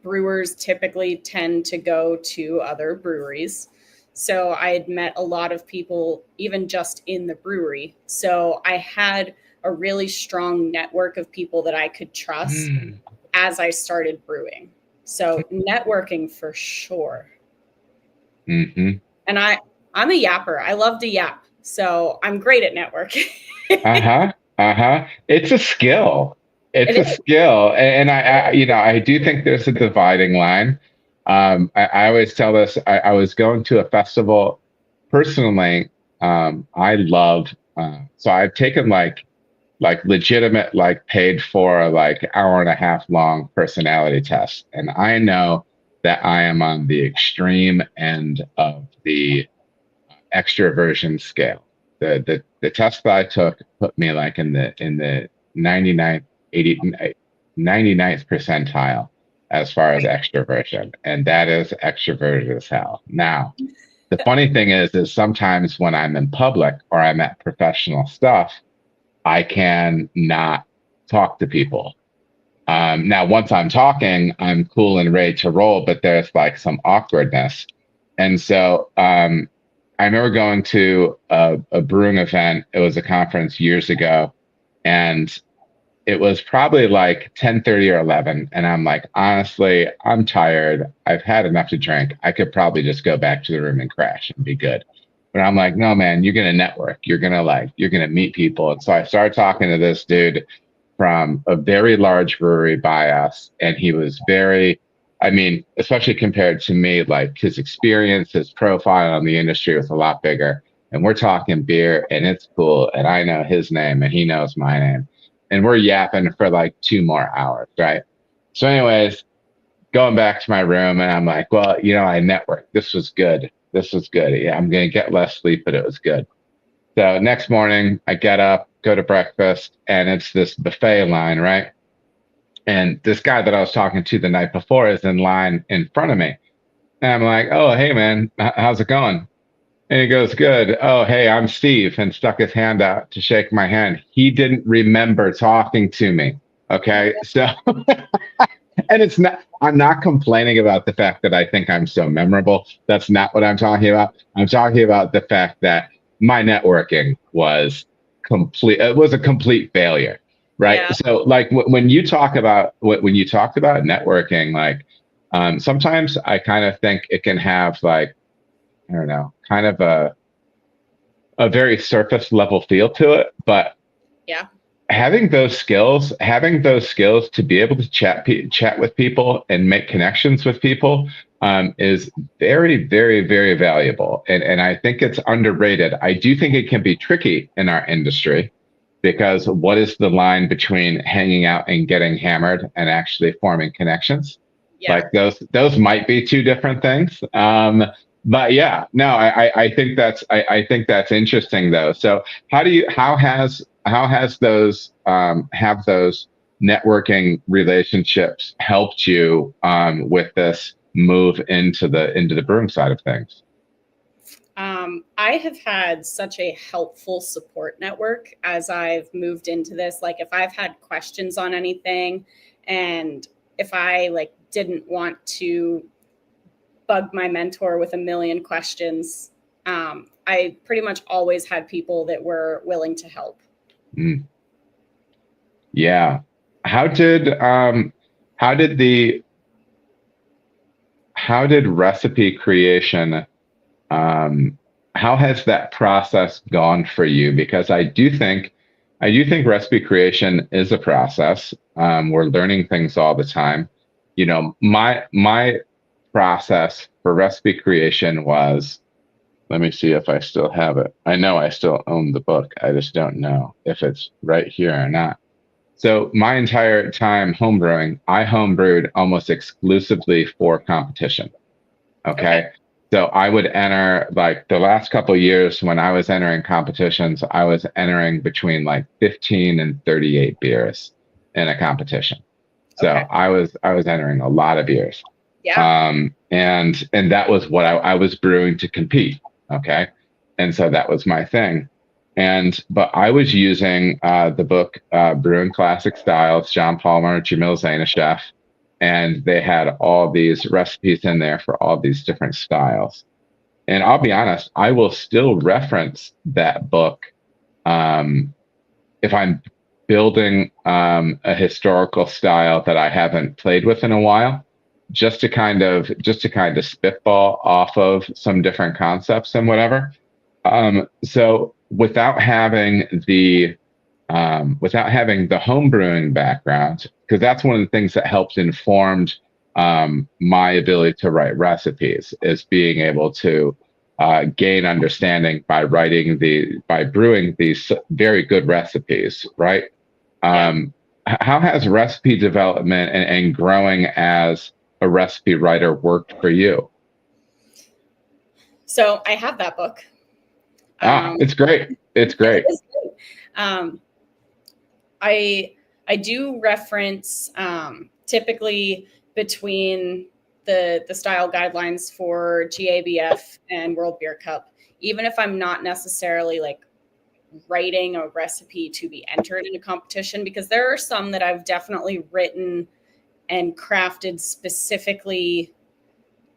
brewers typically tend to go to other breweries. So I had met a lot of people, even just in the brewery. So I had a really strong network of people that I could trust as I started brewing. So networking for sure. And I'm a yapper. I love to yap. So I'm great at networking. It's a skill. It's a skill. And I do think there's a dividing line. I always tell this. I was going to a festival personally. I love, so I've taken like legitimate, like paid for, like hour and a half long personality tests. And I know that I am on the extreme end of the extroversion scale. The test that I took put me like in the 99th, 99th percentile as far as extroversion. And that is extroverted as hell. Now, the funny thing is sometimes when I'm in public or I'm at professional stuff, I can not talk to people. Now, once I'm talking, I'm cool and ready to roll, but there's like some awkwardness. And so I remember going to a brewing event. It was a conference years ago, and it was probably like 10:30 or 11. And I'm like, honestly, I'm tired. I've had enough to drink. I could probably just go back to the room and crash and be good. But I'm like, no, man, you're gonna network. You're gonna meet people. And so I started talking to this dude from a very large brewery by us, and he was very, I mean, especially compared to me, like his experience, his profile on the industry was a lot bigger. And we're talking beer, and it's cool. And I know his name, and he knows my name, and we're yapping for like 2 more hours, right? So, anyways, going back to my room, and I'm like, well, I networked. This was good. This was good. Yeah, I'm gonna get less sleep, but it was good. So next morning, I get up, go to breakfast, and it's this buffet line, right? And this guy that I was talking to the night before is in line in front of me. And I'm like, oh, hey, man, how's it going? And he goes, good. Oh, hey, I'm Steve, and stuck his hand out to shake my hand. He didn't remember talking to me. Okay. So, and I'm not complaining about the fact that I think I'm so memorable. That's not what I'm talking about. I'm talking about the fact that my networking was complete. It was a complete failure, right? Yeah. So, like when you talk about when you talked about networking, like sometimes I kind of think it can have like, I don't know, kind of a very surface level feel to it, but Yeah. having those skills to be able to chat with people and make connections with people is very, very, very valuable. And I think it's underrated. I do think it can be tricky in our industry because what is the line between hanging out and getting hammered and actually forming connections? Yeah. Like those might be two different things. But yeah, no, I think I think that's interesting though. So how has those have those networking relationships helped you with this move into the brewing side of things? I have had such a helpful support network as I've moved into this. Like if I've had questions on anything, and if I like didn't want to bug my mentor with a million questions, I pretty much always had people that were willing to help. Mm, yeah. How did um how did the how did recipe creation um how has that process gone for you? Because I do think recipe creation is a process. We're learning things all the time. My process for recipe creation was, let me see if I still have it. I know I still own the book. I just don't know if it's right here or not. So my entire time homebrewing, I homebrewed almost exclusively for competition. Okay. Okay. So I would enter like the last couple of years when I was entering competitions, I was entering between like 15 and 38 beers in a competition. So Okay. I was entering a lot of beers. Yeah. And that was what I was brewing to compete. Okay. And so that was my thing. But I was using the book Brewing Classic Styles, John Palmer, Jamil Zainasheff, and they had all these recipes in there for all these different styles. And I'll be honest, I will still reference that book um, if I'm building a historical style that I haven't played with in a while, just to kind of spitball off of some different concepts and whatever. So without having the home brewing background, because that's one of the things that helped informed my ability to write recipes, is being able to gain understanding by brewing these very good recipes, right? Yeah. How has recipe development and growing as a recipe writer worked for you? So I have that book. It's great. It's great. um, I I do reference typically between the style guidelines for GABF and World Beer Cup, even if I'm not necessarily like writing a recipe to be entered in a competition, because there are some that I've definitely written and crafted specifically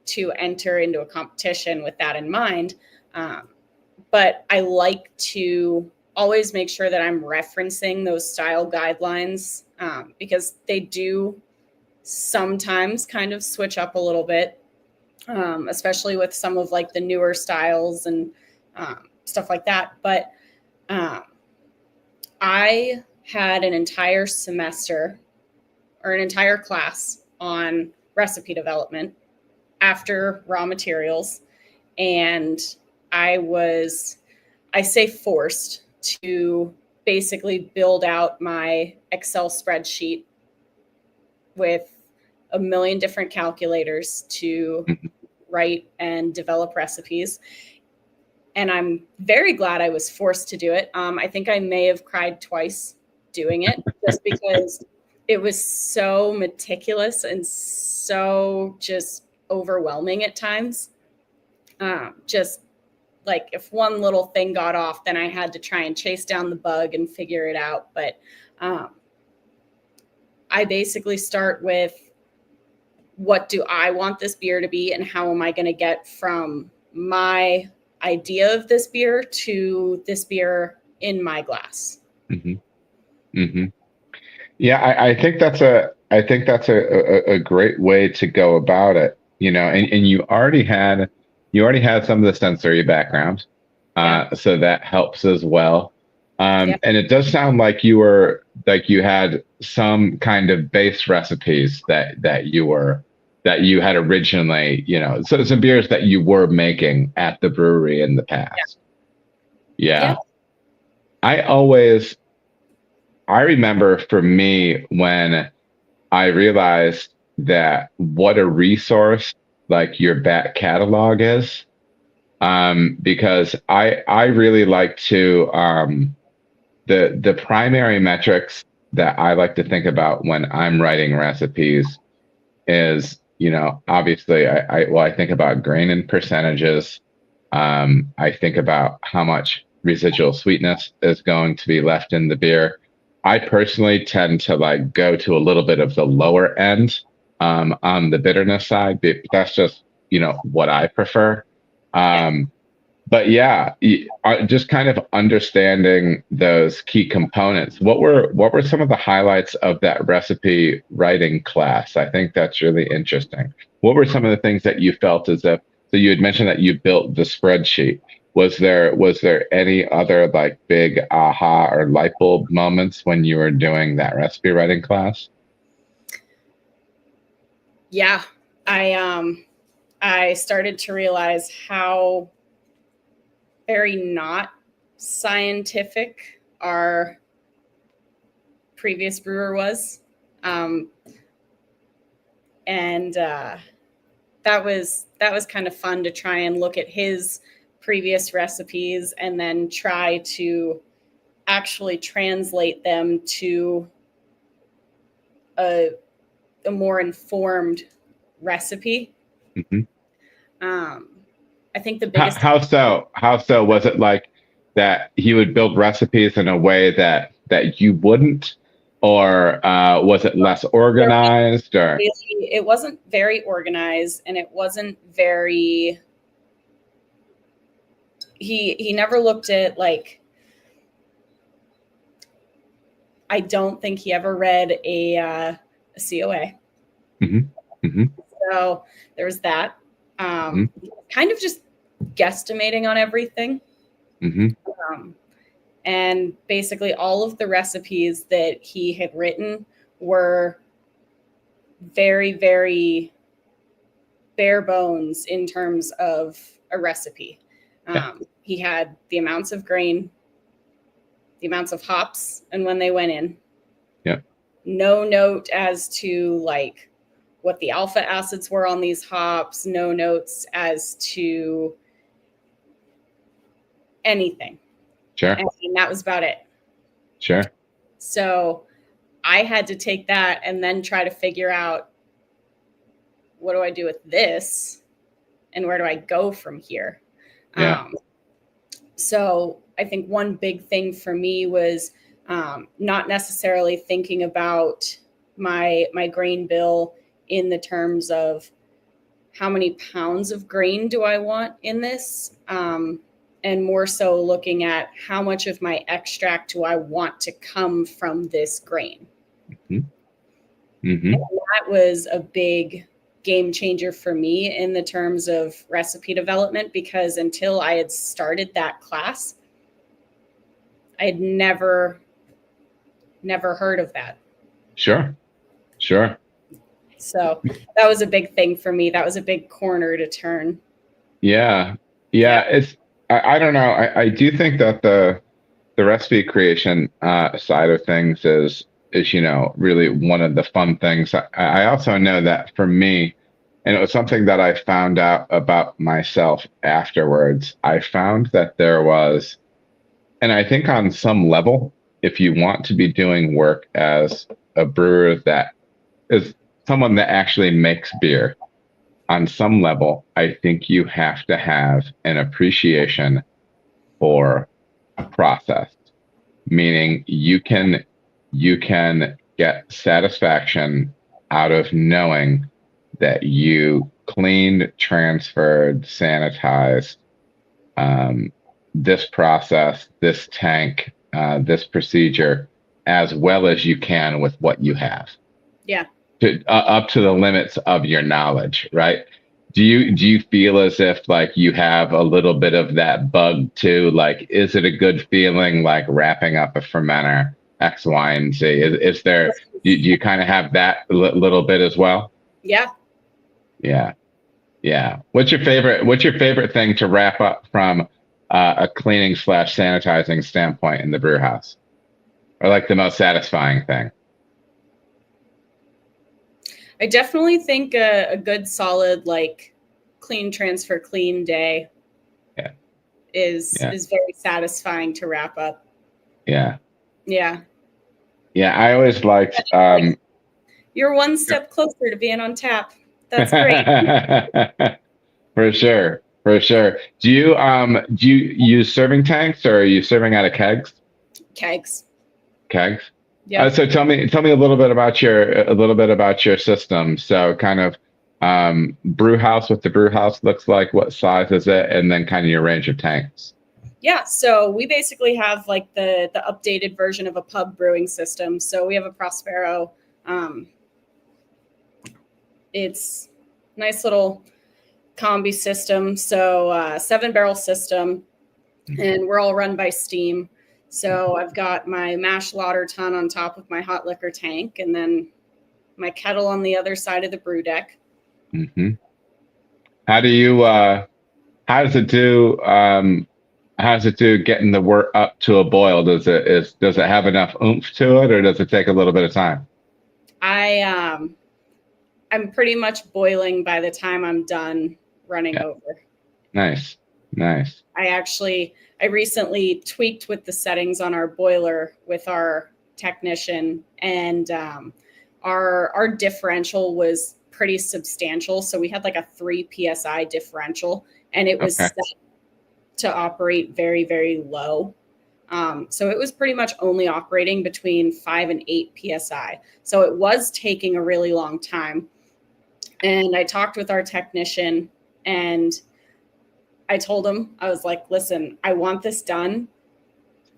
to enter into a competition with that in mind. Um, but I like to always make sure that I'm referencing those style guidelines, because they do sometimes kind of switch up a little bit, especially with some of like the newer styles and stuff like that. But I had an entire semester or an entire class on recipe development after raw materials. And I say forced to basically build out my Excel spreadsheet with a million different calculators to write and develop recipes. And I'm very glad I was forced to do it. I think I may have cried twice doing it just because it was so meticulous and so just overwhelming at times. Just like if one little thing got off, then I had to try and chase down the bug and figure it out. But I basically start with, what do I want this beer to be, and how am I going to get from my idea of this beer to this beer in my glass? Yeah, I think that's a great way to go about it. And you already had some of the sensory background, so that helps as well. And it does sound like you had some kind of base recipes that you had originally, so some beers that you were making at the brewery in the past. Yeah. I remember for me when I realized that what a resource like your back catalog is, because I really like to, the primary metrics that I like to think about when I'm writing recipes is, obviously I think about grain and percentages. I think about how much residual sweetness is going to be left in the beer. I personally tend to go to a little bit of the lower end on the bitterness side, but that's just, what I prefer. But yeah, just kind of understanding those key components. What were some of the highlights of that recipe writing class? I think that's really interesting. What were some of the things that you felt as if, so you had mentioned that you built the spreadsheet. Was there any other big aha or light bulb moments when you were doing that recipe writing class? Yeah, I started to realize how very not scientific our previous brewer was. And that was kind of fun to try and look at his previous recipes and then try to actually translate them to a more informed recipe. I think the biggest how so was it like that he would build recipes in a way that you wouldn't, or was it less organized, or it wasn't very organized, and it wasn't very, he never looked at I don't think he ever read a COA. So there was that. Kind of just guesstimating on everything. And basically all of the recipes that he had written were very, very bare bones in terms of a recipe. He had the amounts of grain, the amounts of hops, and when they went in. No note as to what the alpha acids were on these hops, no notes as to anything. Sure. And that was about it. Sure. So I had to take that and then try to figure out, what do I do with this? And where do I go from here? So I think one big thing for me was not necessarily thinking about my grain bill in the terms of how many pounds of grain do I want in this, and more so looking at how much of my extract do I want to come from this grain. And that was a big game changer for me in the terms of recipe development, because until I had started that class, I had never heard of that. Sure. So that was a big thing for me. That was a big corner to turn. Yeah. It's, I don't know. I do think that the recipe creation side of things is, really one of the fun things. I also know that for me, and it was something that I found out about myself afterwards, I found that there was, and I think on some level, if you want to be doing work as a brewer that is someone that actually makes beer, on some level, I think you have to have an appreciation for process, meaning you can get satisfaction out of knowing that you cleaned, transferred, sanitized this process, this tank, this procedure as well as you can with what you have. Yeah. Up to the limits of your knowledge, right? Do you feel as if like you have a little bit of that bug too? Like, is it a good feeling like wrapping up a fermenter X, Y, and Z? Is there? Do you kind of have that little bit as well? Yeah. What's your favorite thing to wrap up from a cleaning / sanitizing standpoint in the brew house, or like the most satisfying thing? I definitely think a good solid like clean transfer, clean day is very satisfying to wrap up. Yeah. Yeah. I always liked. You're one step closer to being on tap. That's great. For sure. Do you use serving tanks, or are you serving out of kegs? Kegs. Yeah. So tell me a little bit about your system. So kind of brew house, what the brew house looks like, what size is it, and then kind of your range of tanks. Yeah, so we basically have like the updated version of a pub brewing system. So we have a Prospero. It's nice little combi system. So 7-barrel system, and we're all run by steam. So I've got my mash lauter tun on top of my hot liquor tank, and then my kettle on the other side of the brew deck. Mm-hmm. How does it do getting the wort up to a boil? Does it have enough oomph to it, or does it take a little bit of time? I'm pretty much boiling by the time I'm done running over. Nice. I recently tweaked with the settings on our boiler with our technician, and our differential was pretty substantial. So we had like a 3 PSI differential, and it was set to operate very, very low. So it was pretty much only operating between 5 and 8 PSI. So it was taking a really long time. And I talked with our technician, and I told him, I was like, listen, I want this done.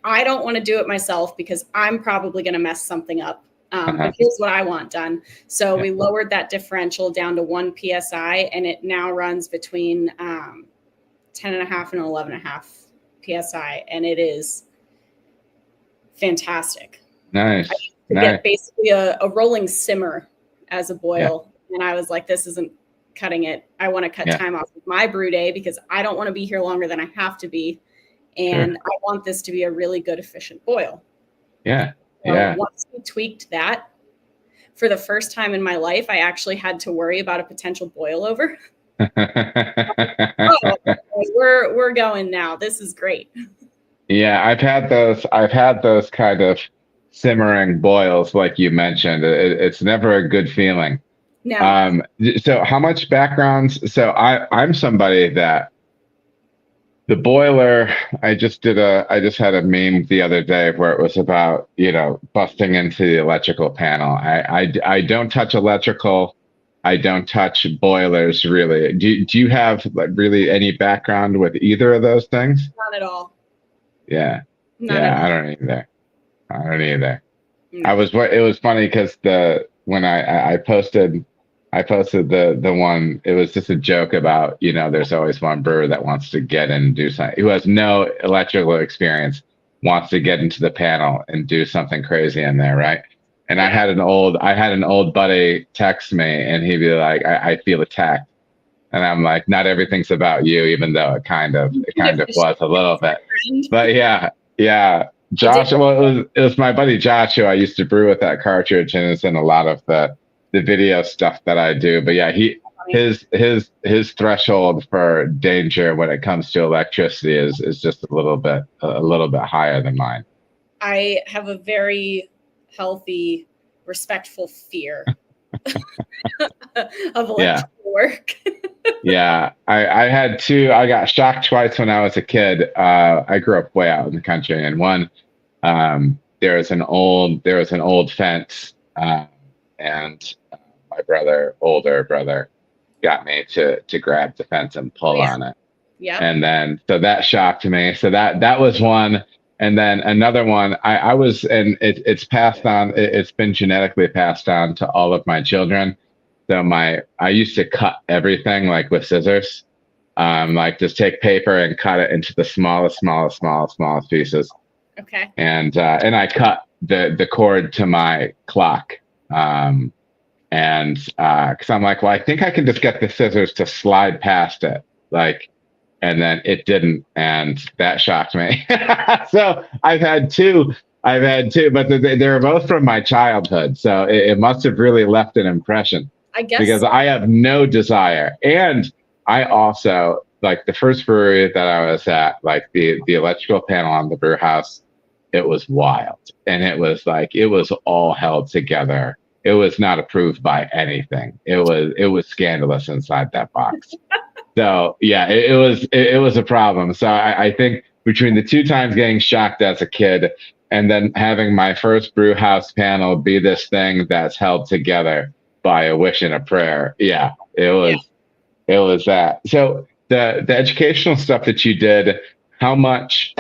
I don't want to do it myself because I'm probably going to mess something up. But here's what I want done. So we lowered that differential down to 1 PSI, and it now runs between 10.5 and 11.5 PSI. And it is fantastic. Nice. Get basically a rolling simmer as a boil. And I was like, this isn't cutting it. I want to cut time off with my brew day because I don't want to be here longer than I have to be. And I want this to be a really good, efficient boil. Once we tweaked that, for the first time in my life, I actually had to worry about a potential boil over. We're going now. This is great. Yeah, I've had those kind of simmering boils like you mentioned. It's never a good feeling. No. So how much background? So I'm somebody that the boiler, I just had a meme the other day where it was about, busting into the electrical panel. I don't touch electrical. I don't touch boilers really. Do you have like really any background with either of those things? Not at all. Yeah. I don't either. No. It was funny because when I posted I posted the one. It was just a joke about, there's always one brewer that wants to get in and do something, who has no electrical experience, wants to get into the panel and do something crazy in there, right? And Yeah. I had an old buddy text me, and he'd be like, I feel attacked. And I'm like, not everything's about you, even though it kind of was a little bit. But yeah. Josh, well, it was my buddy Josh who I used to brew with that cartridge, and it's in a lot of the video stuff that I do. But yeah, his threshold for danger when it comes to electricity is just a little bit higher than mine. I have a very healthy, respectful fear of electrical work. Yeah, I got shocked twice when I was a kid. I grew up way out in the country, and one, there was an old fence, and my older brother, got me to grab the fence and pull on it. Yeah. And then, so that shocked me. So that was one. And then another one, I was, and it's passed on. It's been genetically passed on to all of my children. So I used to cut everything like with scissors, like just take paper and cut it into the smallest pieces. Okay. And I cut the cord to my clock. And because I'm like, well, I think I can just get the scissors to slide past it, like, and then it didn't, and that shocked me. So I've had two, but they're both from my childhood, so it must have really left an impression. I guess, because I have no desire. And I also, like, the first brewery that I was at, like the electrical panel on the brew house, it was wild. And it was all held together. It was not approved by anything. It was scandalous inside that box. So yeah, it was a problem. So I think between the two times getting shocked as a kid and then having my first brew house panel be this thing that's held together by a wish and a prayer. Yeah, it was that. So the educational stuff that you did, how much,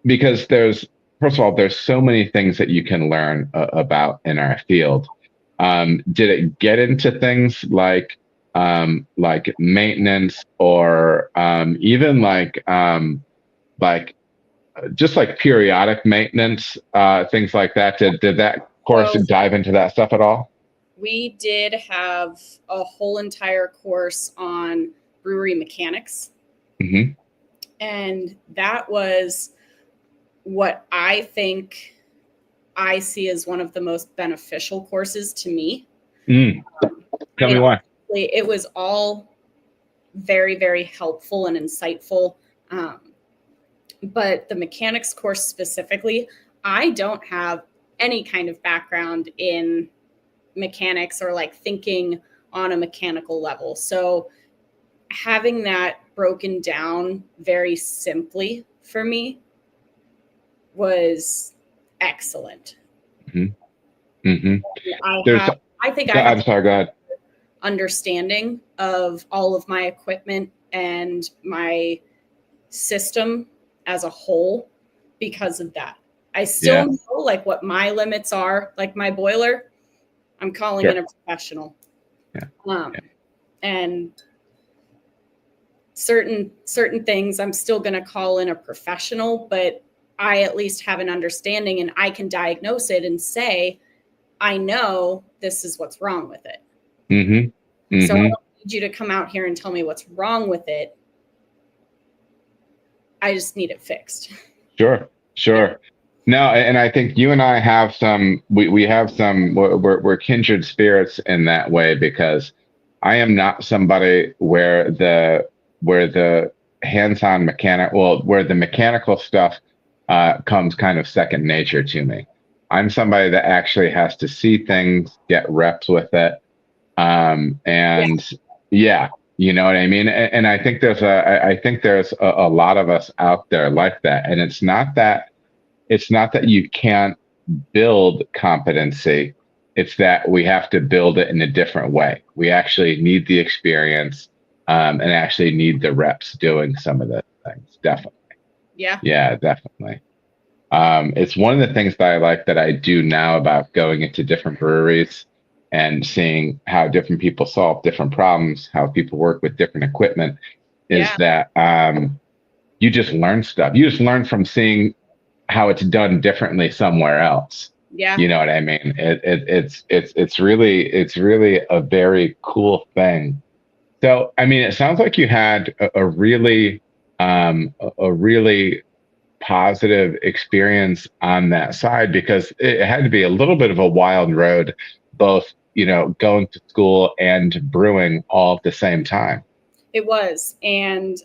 because first of all, there's so many things that you can learn about in our field. Did it get into things like maintenance or even like just like periodic maintenance, things like that? Did that course dive into that stuff at all? We did have a whole entire course on brewery mechanics. Mm-hmm. And that was what I think I see as one of the most beneficial courses to me. Tell me why. It was all very, very helpful and insightful. But the mechanics course specifically, I don't have any kind of background in mechanics or like thinking on a mechanical level. So having that broken down very simply for me was excellent. Mm-hmm. Mm-hmm. I think I have I'm sorry, go ahead. Understanding of all of my equipment and my system as a whole because of that. I still know like what my limits are, like my boiler. I'm calling in a professional. And certain things I'm still going to call in a professional, but I at least have an understanding and I can diagnose it and say, I know this is what's wrong with it. Mm-hmm. Mm-hmm. So I don't need you to come out here and tell me what's wrong with it. I just need it fixed. Sure. No, and I think you and I have we're kindred spirits in that way, because I am not somebody where the hands-on where the mechanical stuff comes kind of second nature to me. I'm somebody that actually has to see things, get reps with it. You know what I mean? And I think there's a lot of us out there like that. And it's not that you can't build competency. It's that we have to build it in a different way. We actually need the experience, and actually need the reps doing some of the things. Definitely. Yeah, definitely. It's one of the things that I like that I do now about going into different breweries. and seeing how different people solve different problems, how people work with different equipment, is that you just learn stuff. You just learn from seeing how it's done differently somewhere else. Yeah. You know what I mean? It's really a very cool thing. So, I mean, it sounds like you had a really positive experience on that side, because it had to be a little bit of a wild road, both, going to school and brewing all at the same time. It was. And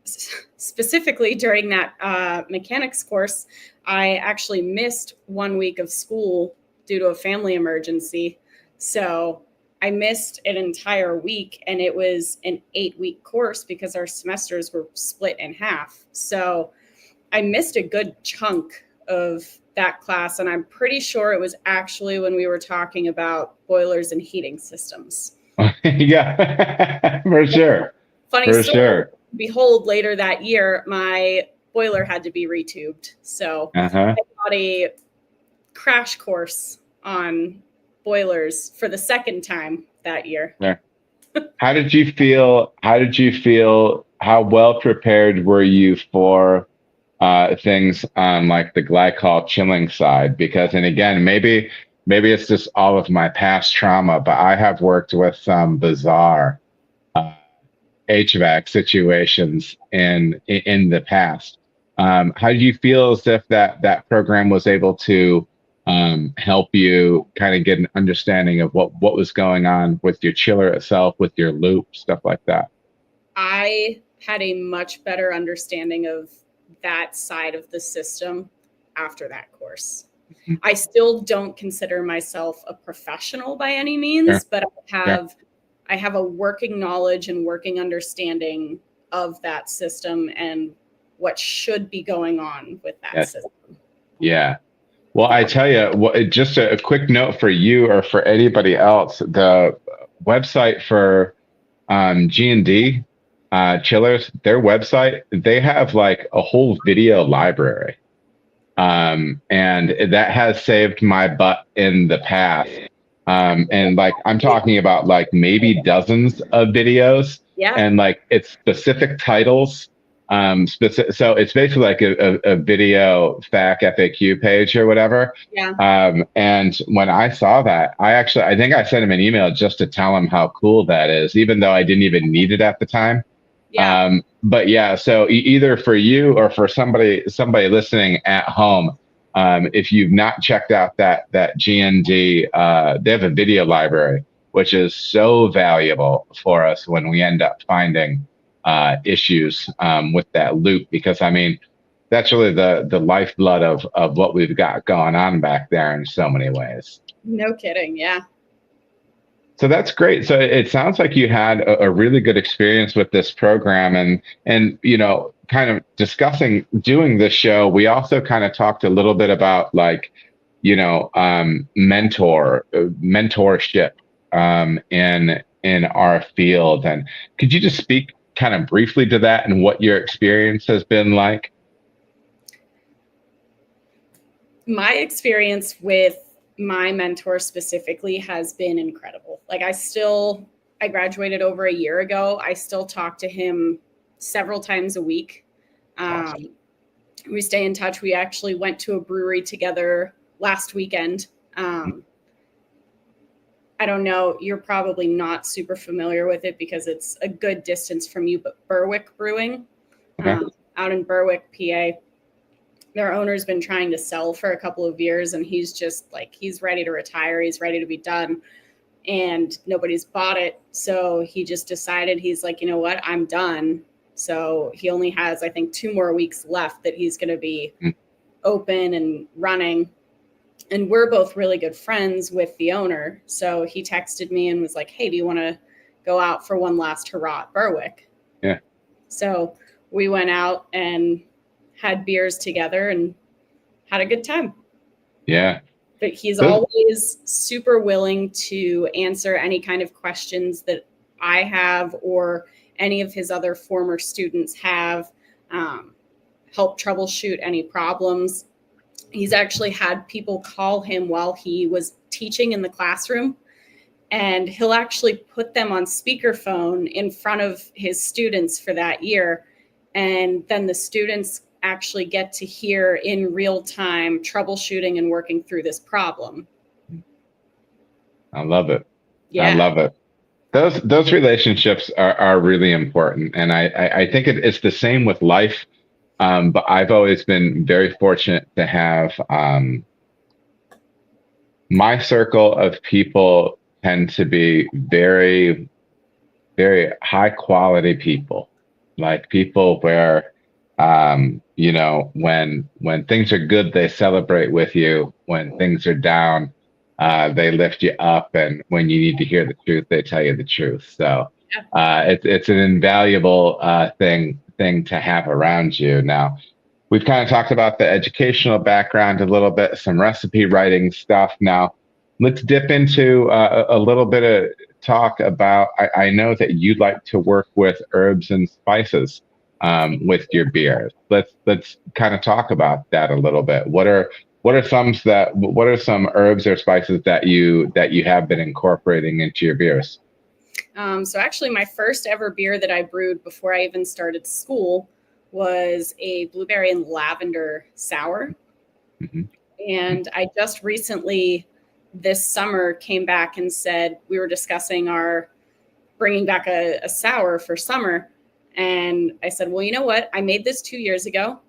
specifically during that mechanics course, I actually missed 1 week of school due to a family emergency. So I missed an entire week, and it was an 8-week course because our semesters were split in half. So I missed a good chunk of that class, and I'm pretty sure it was actually when we were talking about boilers and heating systems. Yeah, for sure. Funny for story. Sure. Behold, later that year, my boiler had to be retubed. So I got a crash course on boilers for the second time that year. Yeah. How did you feel? How well prepared were you for things on like the glycol chilling side? Because, and again, maybe it's just all of my past trauma, but I have worked with some bizarre HVAC situations in the past. How do you feel as if that program was able to help you kind of get an understanding of what was going on with your chiller itself, with your loop, stuff like that? I had a much better understanding of that side of the system after that course. I still don't consider myself a professional by any means, but I have a working knowledge and working understanding of that system and what should be going on with that system. Yeah. Well, I tell you, just a quick note for you or for anybody else, the website for G&D chillers, their website, they have like a whole video library. And that has saved my butt in the past. And like, I'm talking about like maybe dozens of videos, and like it's specific titles. So it's basically like a video FAQ page or whatever. And when I saw that, I think I sent him an email just to tell him how cool that is, even though I didn't even need it at the time. But yeah, so either for you or for somebody listening at home, if you've not checked out that GND, they have a video library, which is so valuable for us when we end up finding issues with that loop, because I mean, that's really the lifeblood of what we've got going on back there in so many ways. No kidding. Yeah. So that's great. So it sounds like you had a really good experience with this program, and kind of discussing doing this show. We also kind of talked a little bit about like, mentorship in our field. And could you just speak kind of briefly to that and what your experience has been like? My experience with my mentor specifically has been incredible. Like I graduated over a year ago. I still talk to him several times a week. Awesome. We stay in touch. We actually went to a brewery together last weekend. I don't know, you're probably not super familiar with it because it's a good distance from you, but Berwick Brewing, out in Berwick, PA. Their owner's been trying to sell for a couple of years, and he's just like, he's ready to retire. He's ready to be done, and nobody's bought it. So he just decided, he's like, you know what, I'm done. So he only has, I think, 2 more weeks left that he's going to be open and running. And we're both really good friends with the owner. So he texted me and was like, hey, do you want to go out for one last hurrah at Berwick? Yeah. So we went out and had beers together and had a good time. Yeah. But he's always super willing to answer any kind of questions that I have or any of his other former students have, help troubleshoot any problems. He's actually had people call him while he was teaching in the classroom and he'll actually put them on speakerphone in front of his students for that year. And then the students actually get to hear in real time troubleshooting and working through this problem. I love it. Yeah. I love it. Those relationships are really important. And I think it's the same with life. But I've always been very fortunate to have my circle of people tend to be very, very high quality people, like people where when things are good, they celebrate with you. When things are down, they lift you up, and when you need to hear the truth, they tell you the truth. So it's an invaluable thing to have around you. Now, we've kind of talked about the educational background a little bit, some recipe writing stuff. Now, let's dip into a little bit of talk about. I know that you like to work with herbs and spices with your beers. Let's kind of talk about that a little bit. What are some herbs or spices that you have been incorporating into your beers? So actually, my first ever beer that I brewed before I even started school was a blueberry and lavender sour. Mm-hmm. And I just recently, this summer, came back and said, we were discussing bringing back a sour for summer. And I said, well, you know what? I made this 2 years ago.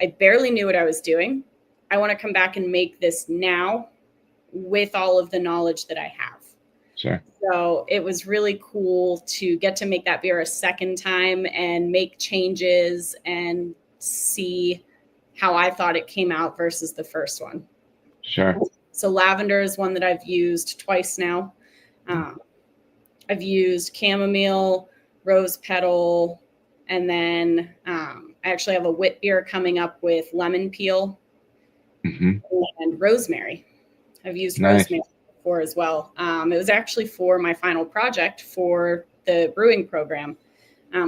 I barely knew what I was doing. I want to come back and make this now with all of the knowledge that I have. Sure. So it was really cool to get to make that beer a second time and make changes and see how I thought it came out versus the first one. Sure. So lavender is one that I've used twice now. I've used chamomile, rose petal, and then I actually have a wit beer coming up with lemon peel and rosemary. I've used rosemary before as well. It was actually for my final project for the brewing program.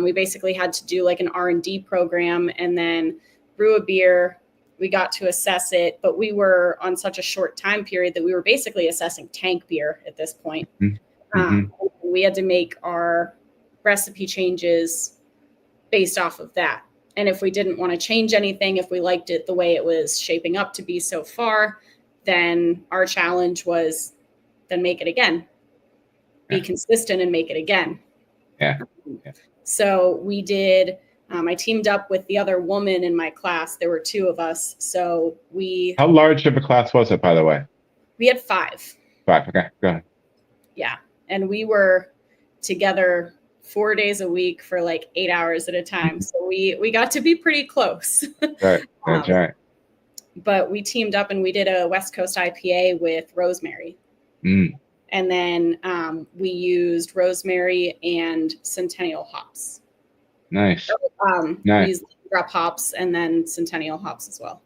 We basically had to do like an R&D program and then brew a beer. We got to assess it, but we were on such a short time period that we were basically assessing tank beer at this point. We had to make our recipe changes based off of that. And if we didn't want to change anything, if we liked it the way it was shaping up to be so far, then our challenge was then make it again. Be consistent and make it again. Yeah. So we did, I teamed up with the other woman in my class. There were two of us. So How large of a class was it, by the way? We had 5. 5, okay, go ahead. Yeah. And we were together 4 days a week for like 8 hours at a time. So we got to be pretty close. Right. That's right. But we teamed up and we did a West Coast IPA with rosemary. And then we used rosemary and Centennial hops. Nice. So, we used drop hops and then Centennial hops as well.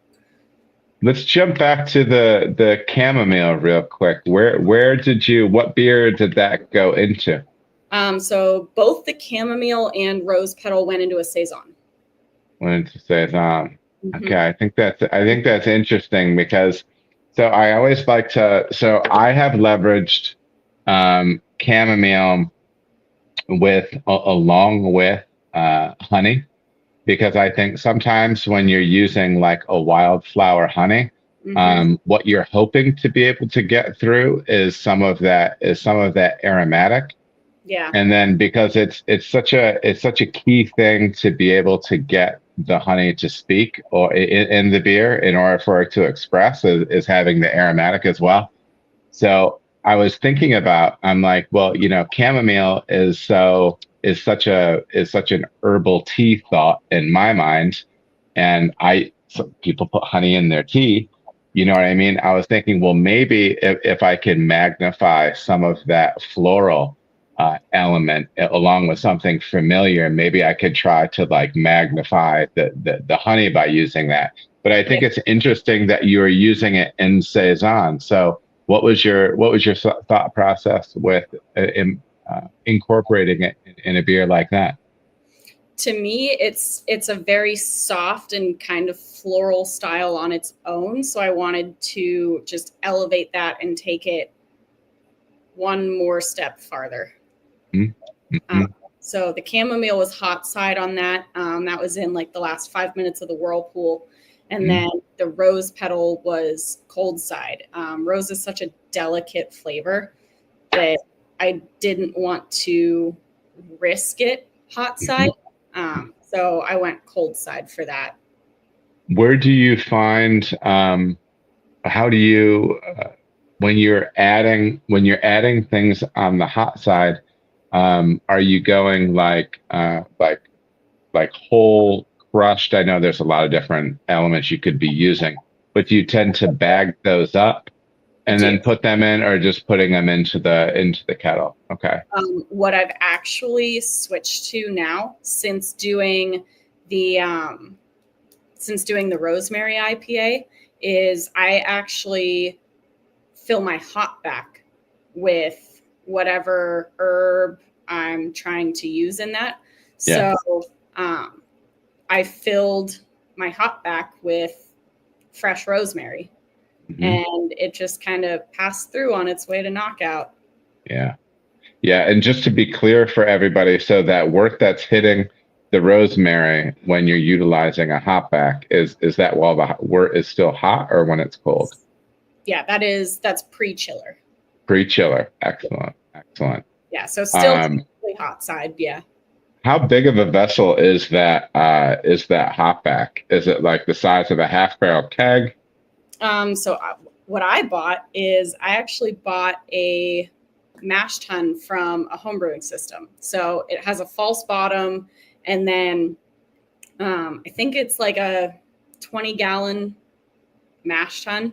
Let's jump back to the chamomile real quick. What beer did that go into? So both the chamomile and rose petal went into a saison. Went into saison. Okay, I think that's interesting because I always like to. So I have leveraged chamomile along with honey, because I think sometimes when you're using like a wildflower honey, what you're hoping to be able to get through is some of that aromatic. Yeah. And then because it's such a key thing to be able to get the honey to speak or in the beer in order for it to express is having the aromatic as well. So I was thinking about, I'm like, well, chamomile is such an herbal tea thought in my mind. And people put honey in their tea. You know what I mean? I was thinking, well, maybe if I can magnify some of that floral element along with something familiar, maybe I could try to like magnify the honey by using that. But I think it's interesting that you are using it in saison. So what was your thought process with incorporating it in a beer like that? To me, it's a very soft and kind of floral style on its own. So I wanted to just elevate that and take it one more step farther. Mm-hmm. So the chamomile was hot side on that. That was in like the last 5 minutes of the whirlpool. And then the rose petal was cold side. Rose is such a delicate flavor that I didn't want to risk it hot side. So I went cold side for that. Where do you find, how do you, when you're adding things on the hot side, are you going like whole crushed? I know there's a lot of different elements you could be using, but do you tend to bag those up and then put them in, or just putting them into the kettle? Okay. What I've actually switched to now, since doing the rosemary IPA, is I actually fill my hop back with whatever herb I'm trying to use in that. Yeah. So I filled my hop back with fresh rosemary, and it just kind of passed through on its way to knockout. Yeah. Yeah. And just to be clear for everybody, so that work that's hitting the rosemary when you're utilizing a hop back, is that while the wort is still hot or when it's cold? Yeah, that's pre-chiller. Pre-chiller. Excellent. Excellent. Yeah. So still really hot side. Yeah. How big of a vessel is that hop back? Is it like the size of a half barrel keg? So what I bought is I actually bought a mash tun from a home brewing system. So it has a false bottom, and then I think it's like a 20-gallon mash tun.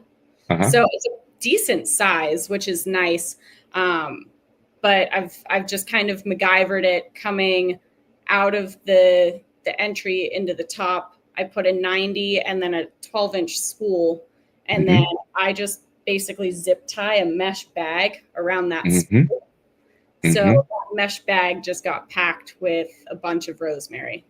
So it's a decent size, which is nice. But I've just kind of MacGyvered it coming out of the entry into the top. I put a 90 and then a 12-inch spool, and then I just basically zip tie a mesh bag around that spool. So that mesh bag just got packed with a bunch of rosemary.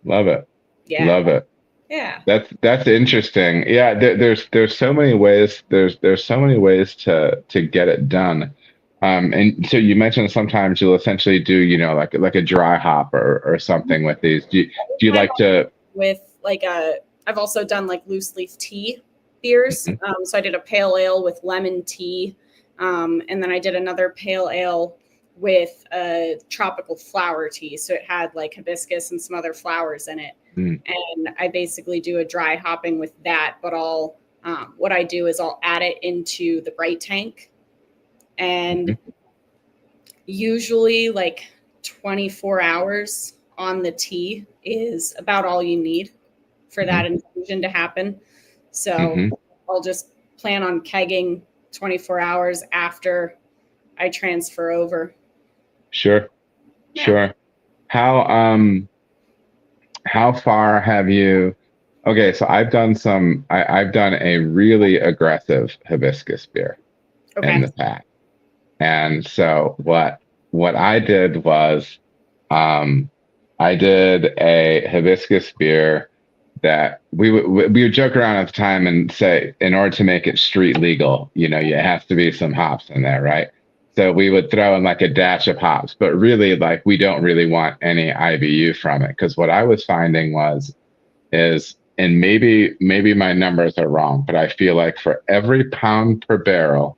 Love it. Yeah. Love it. Yeah. That's interesting. Yeah, there's so many ways. There's so many ways to get it done. And so you mentioned sometimes you'll essentially do, like a dry hop or something with these. Do you like to with like I've also done like loose leaf tea beers. So I did a pale ale with lemon tea, and then I did another pale ale with a tropical flower tea. So it had like hibiscus and some other flowers in it. And I basically do a dry hopping with that, but what I do is I'll add it into the bright tank. And usually like 24 hours on the tea is about all you need for that infusion to happen. So I'll just plan on kegging 24 hours after I transfer over. Sure. Yeah. Sure. How far have you? Okay, so I've done I've done a really aggressive hibiscus beer in the past. And so what I did was I did a hibiscus beer that we would joke around at the time and say, in order to make it street legal, you have to be some hops in there, right? So we would throw in like a dash of hops, but really like we don't really want any IBU from it, because what I was finding is, and maybe my numbers are wrong, but I feel like for every pound per barrel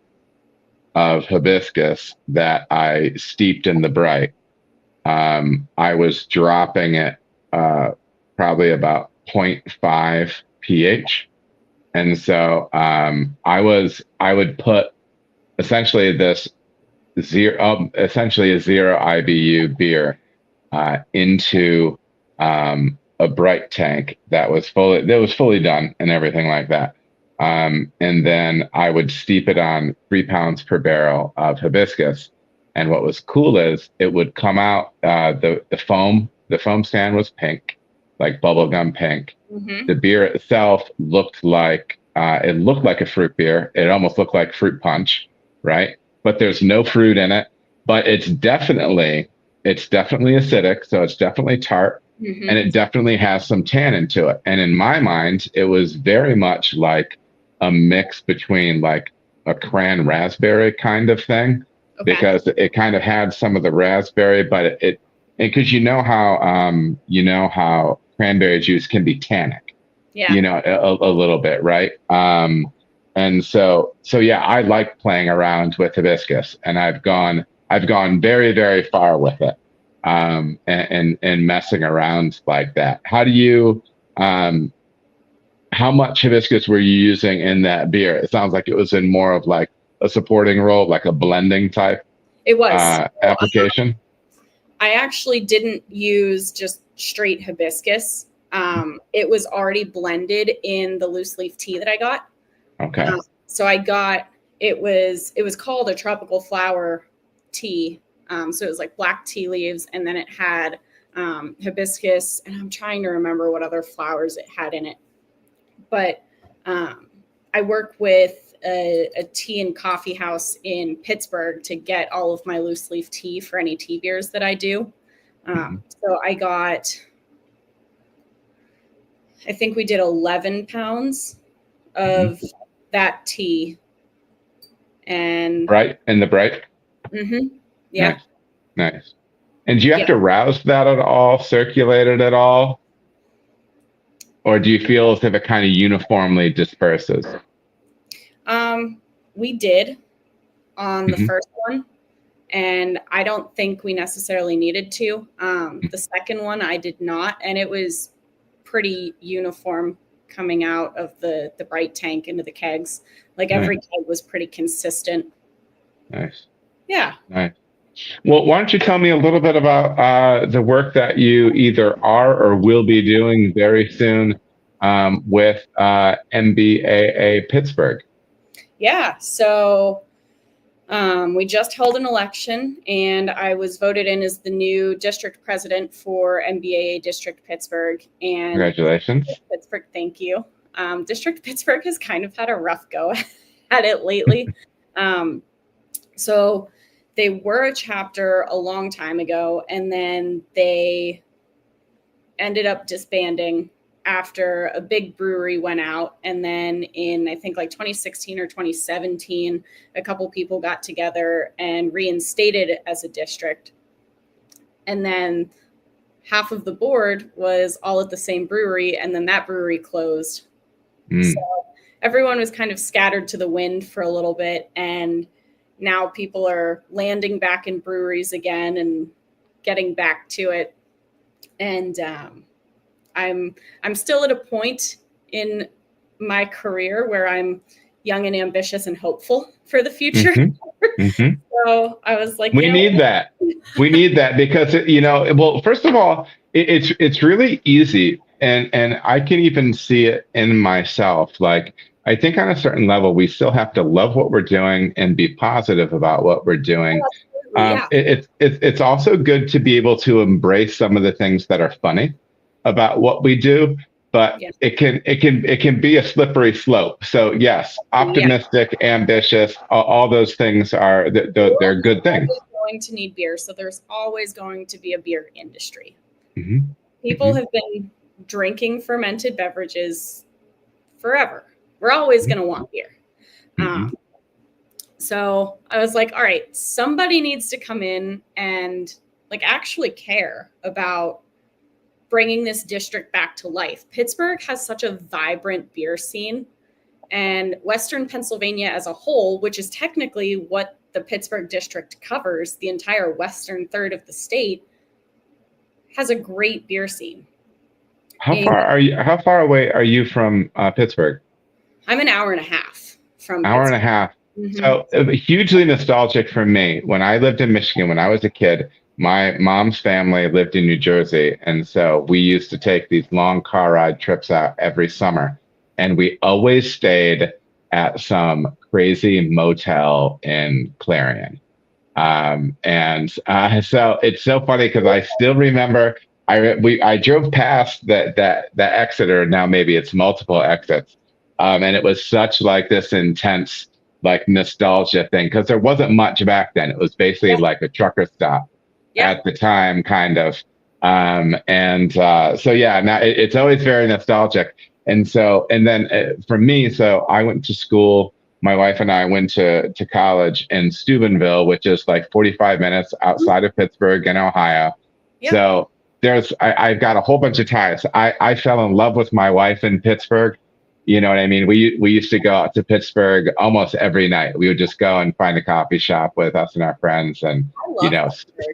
of hibiscus that I steeped in the bright, I was dropping it probably about 0.5 pH. And so I would put essentially essentially a zero IBU beer into a bright tank that was fully done and everything like that. And then I would steep it on 3 pounds per barrel of hibiscus. And what was cool is it would come out, the foam stand was pink, like bubblegum pink. The beer itself looked like a fruit beer. It almost looked like fruit punch, right? But there's no fruit in it. But it's definitely acidic, so it's definitely tart, and it definitely has some tannin to it. And in my mind, it was very much like a mix between like a cran raspberry kind of thing, because it kind of had some of the raspberry, but because you know how cranberry juice can be tannic, you know, a little bit, right? And so yeah, I like playing around with hibiscus, and I've gone very, very far with it, and messing around like that. How much hibiscus were you using in that beer? It sounds like it was in more of like a supporting role, like a blending type. It was application. I actually didn't use just straight hibiscus. It was already blended in the loose leaf tea that I got. Okay. So it was called a tropical flower tea. So it was like black tea leaves, and then it had hibiscus, and I'm trying to remember what other flowers it had in it. But I work with a tea and coffee house in Pittsburgh to get all of my loose leaf tea for any tea beers that I do. So I think we did 11 pounds of that tea. And in the bright. Yeah. Nice. And do you have to rouse that at all, circulate it at all? Or do you feel as if it kind of uniformly disperses? We did on the first one, and I don't think we necessarily needed to. The second one, I did not, and it was pretty uniform coming out of the bright tank into the kegs. Like every keg was pretty consistent. Nice. Yeah. Nice. Well, why don't you tell me a little bit about the work that you either are or will be doing very soon with MBaa Pittsburgh? Yeah. So we just held an election, and I was voted in as the new district president for MBaa District Pittsburgh. And congratulations. Pittsburgh, thank you. District Pittsburgh has kind of had a rough go at it lately. So they were a chapter a long time ago, and then they ended up disbanding after a big brewery went out. And then in, I think, like 2016 or 2017, a couple people got together and reinstated it as a district. And then half of the board was all at the same brewery, and then that brewery closed. So everyone was kind of scattered to the wind for a little bit, and now people are landing back in breweries again and getting back to it. And I'm still at a point in my career where I'm young and ambitious and hopeful for the future. So I was like, we need that. We need that because, well, first of all, it's really easy. And I can even see it in myself. Like, I think on a certain level, we still have to love what we're doing and be positive about what we're doing. It's also good to be able to embrace some of the things that are funny about what we do, but it can be a slippery slope. So yes, optimistic, ambitious, all those things they're good things. Going to need beer, so there's always going to be a beer industry. People have been drinking fermented beverages forever. We're always going to want beer. So I was like, all right, somebody needs to come in and like actually care about bringing this district back to life. Pittsburgh has such a vibrant beer scene, and Western Pennsylvania as a whole, which is technically what the Pittsburgh district covers, the entire western third of the state, has a great beer scene. How far away are you from Pittsburgh? I'm an hour and a half from Hour and a half. So hugely nostalgic for me. When I lived in Michigan, when I was a kid, my mom's family lived in New Jersey. And so we used to take these long car ride trips out every summer. And we always stayed at some crazy motel in Clarion. So it's so funny because I still remember I drove past that Exeter. Now maybe it's multiple exits. And it was such like this intense like nostalgia thing because there wasn't much back then. It was basically like a trucker stop at the time, kind of. So yeah, now it's always very nostalgic. And then for me, so I went to school my wife and I went to college in Steubenville, which is like 45 minutes outside of Pittsburgh in Ohio. Yep. So I've got a whole bunch of ties. I fell in love with my wife in Pittsburgh. You know what I mean? We used to go out to Pittsburgh almost every night. We would just go and find a coffee shop with us and our friends and,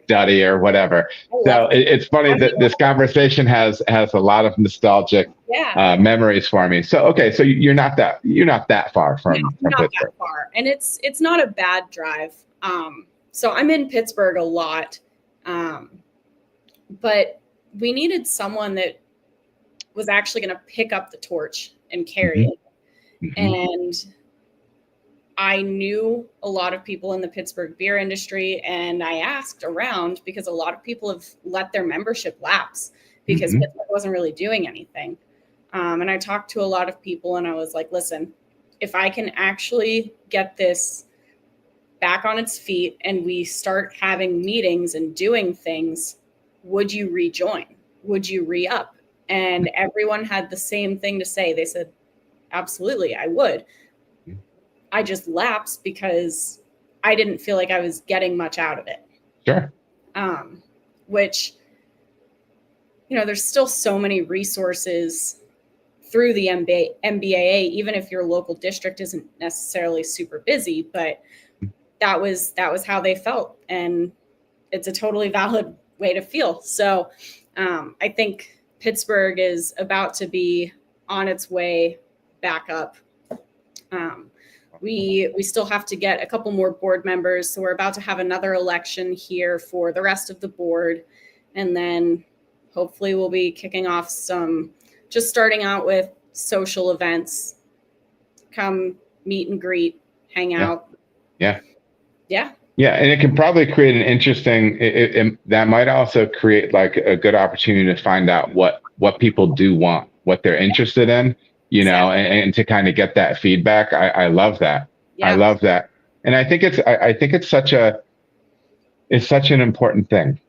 study or whatever. So it's funny that this conversation has a lot of nostalgic memories for me. So, okay. So you're not that far from Pittsburgh. That far. And it's not a bad drive. So I'm in Pittsburgh a lot. But we needed someone that was actually going to pick up the torch and carry it. And I knew a lot of people in the Pittsburgh beer industry, and I asked around because a lot of people have let their membership lapse because Pittsburgh wasn't really doing anything. And I talked to a lot of people, and I was like, listen, if I can actually get this back on its feet and we start having meetings and doing things, would you rejoin? Would you re-up? And everyone had the same thing to say. They said, absolutely, I would. I just lapsed because I didn't feel like I was getting much out of it. Sure. Which, there's still so many resources through the MBaa, even if your local district isn't necessarily super busy, but that was how they felt. And it's a totally valid way to feel. So I think Pittsburgh is about to be on its way back up. We still have to get a couple more board members. So we're about to have another election here for the rest of the board. And then hopefully we'll be kicking off just starting out with social events, come meet and greet, hang out. Yeah. Yeah. Yeah. And it can probably create an interesting, that might also create like a good opportunity to find out what people do want, what they're interested in, and to kind of get that feedback. I love that. Yeah. I love that. And I think it's such an important thing.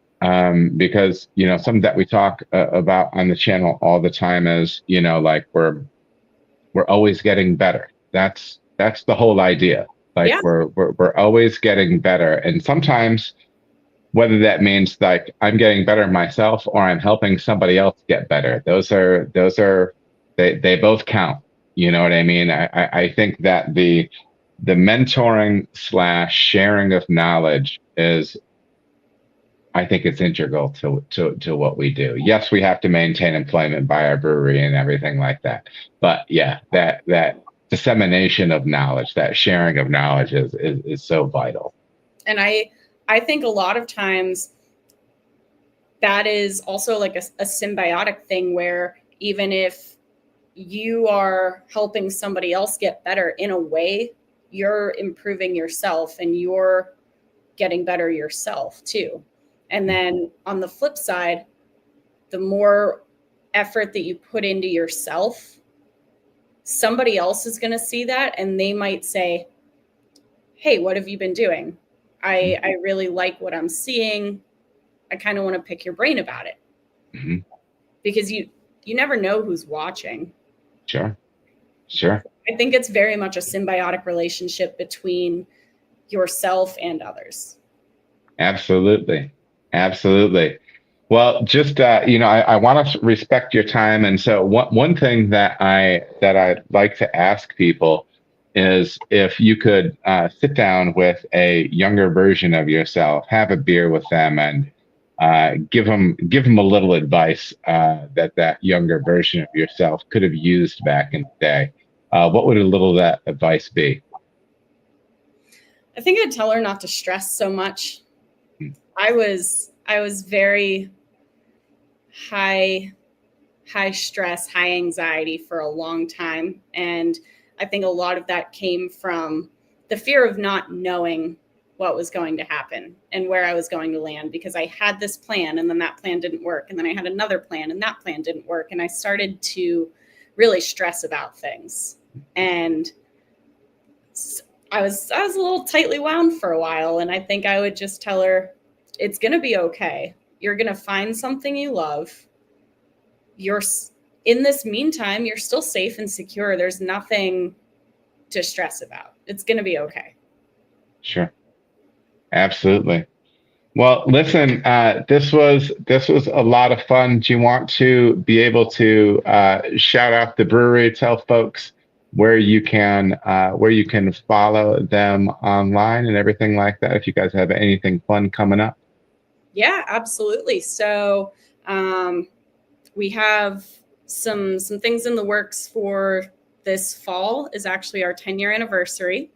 Because, something that we talk about on the channel all the time is, like we're always getting better. That's the whole idea. Like we're always getting better. And sometimes whether that means like I'm getting better myself or I'm helping somebody else get better, they both count. You know what I mean? I think that the mentoring / sharing of knowledge I think it's integral to what we do. Yes, we have to maintain employment by our brewery and everything like that. But yeah, that dissemination of knowledge, that sharing of knowledge is so vital. And I think a lot of times that is also like a symbiotic thing where even if you are helping somebody else get better in a way, you're improving yourself and you're getting better yourself too. And then on the flip side, the more effort that you put into yourself, somebody else is going to see that and they might say, hey, what have you been doing? I really like what I'm seeing. I kind of want to pick your brain about it. Because you never know who's watching. Sure. I think it's very much a symbiotic relationship between yourself and others. Absolutely. Well, just I want to respect your time, and so one thing that I'd like to ask people is if you could sit down with a younger version of yourself, have a beer with them, and give them a little advice that younger version of yourself could have used back in the day. What would a little of that advice be? I think I'd tell her not to stress so much. I was very high stress, high anxiety for a long time. And I think a lot of that came from the fear of not knowing what was going to happen and where I was going to land, because I had this plan and then that plan didn't work. And then I had another plan and that plan didn't work. And I started to really stress about things. And I was a little tightly wound for a while. And I think I would just tell her, it's going to be okay. You're going to find something you love. In this meantime, you're still safe and secure. There's nothing to stress about. it's going to be okay. Sure. Absolutely. Well, listen, this was a lot of fun. Do you want to be able to shout out the brewery, tell folks where you can follow them online and everything like that? If you guys have anything fun coming up. Yeah, absolutely. So we have some things in the works for this fall. Is actually our 10-year anniversary.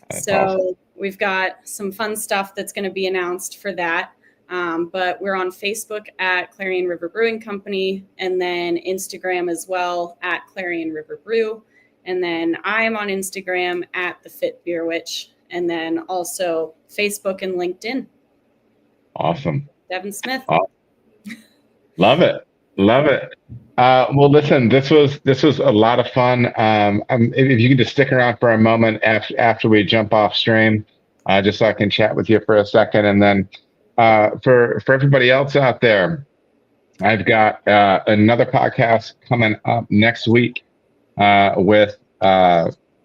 That's so awesome. We've got some fun stuff that's going to be announced for that. But we're on Facebook at Clarion River Brewing Company, and then Instagram as well at Clarion River Brew. And then I am on Instagram at The Fit Beer Witch, and then also Facebook and LinkedIn. Awesome. Devin Smith. Awesome. Love it. Love it. Well, listen, this was a lot of fun. If you can just stick around for a moment after we jump off stream, just so I can chat with you for a second. And then for everybody else out there, I've got another podcast coming up next week with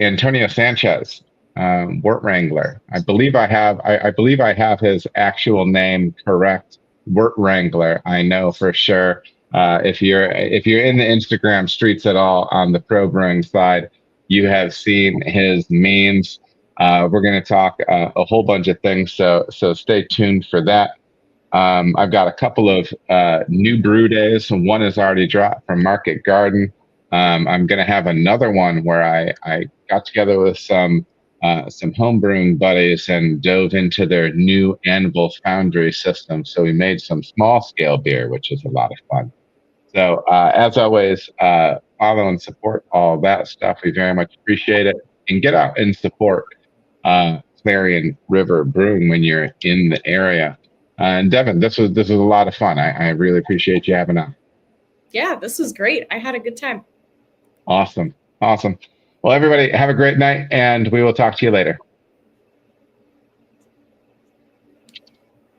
Antonio Sanchez, Wort Wrangler. I believe I have his actual name correct. Wort Wrangler, I know for sure. If you're in the Instagram streets at all on the pro brewing side, you have seen his memes. We're going to talk a whole bunch of things, so stay tuned for that. I've got a couple of new brew days. One is already dropped from Market Garden. I'm going to have another one where I got together with some homebrewing buddies and dove into their new Anvil foundry system. So we made some small scale beer, which is a lot of fun. So as always, follow and support all that stuff. We very much appreciate it. And get out and support Clarion River Brewing when you're in the area. And Devin, this was a lot of fun. I really appreciate you having on. Yeah, this was great. I had a good time. Awesome. Well, everybody, have a great night, and we will talk to you later.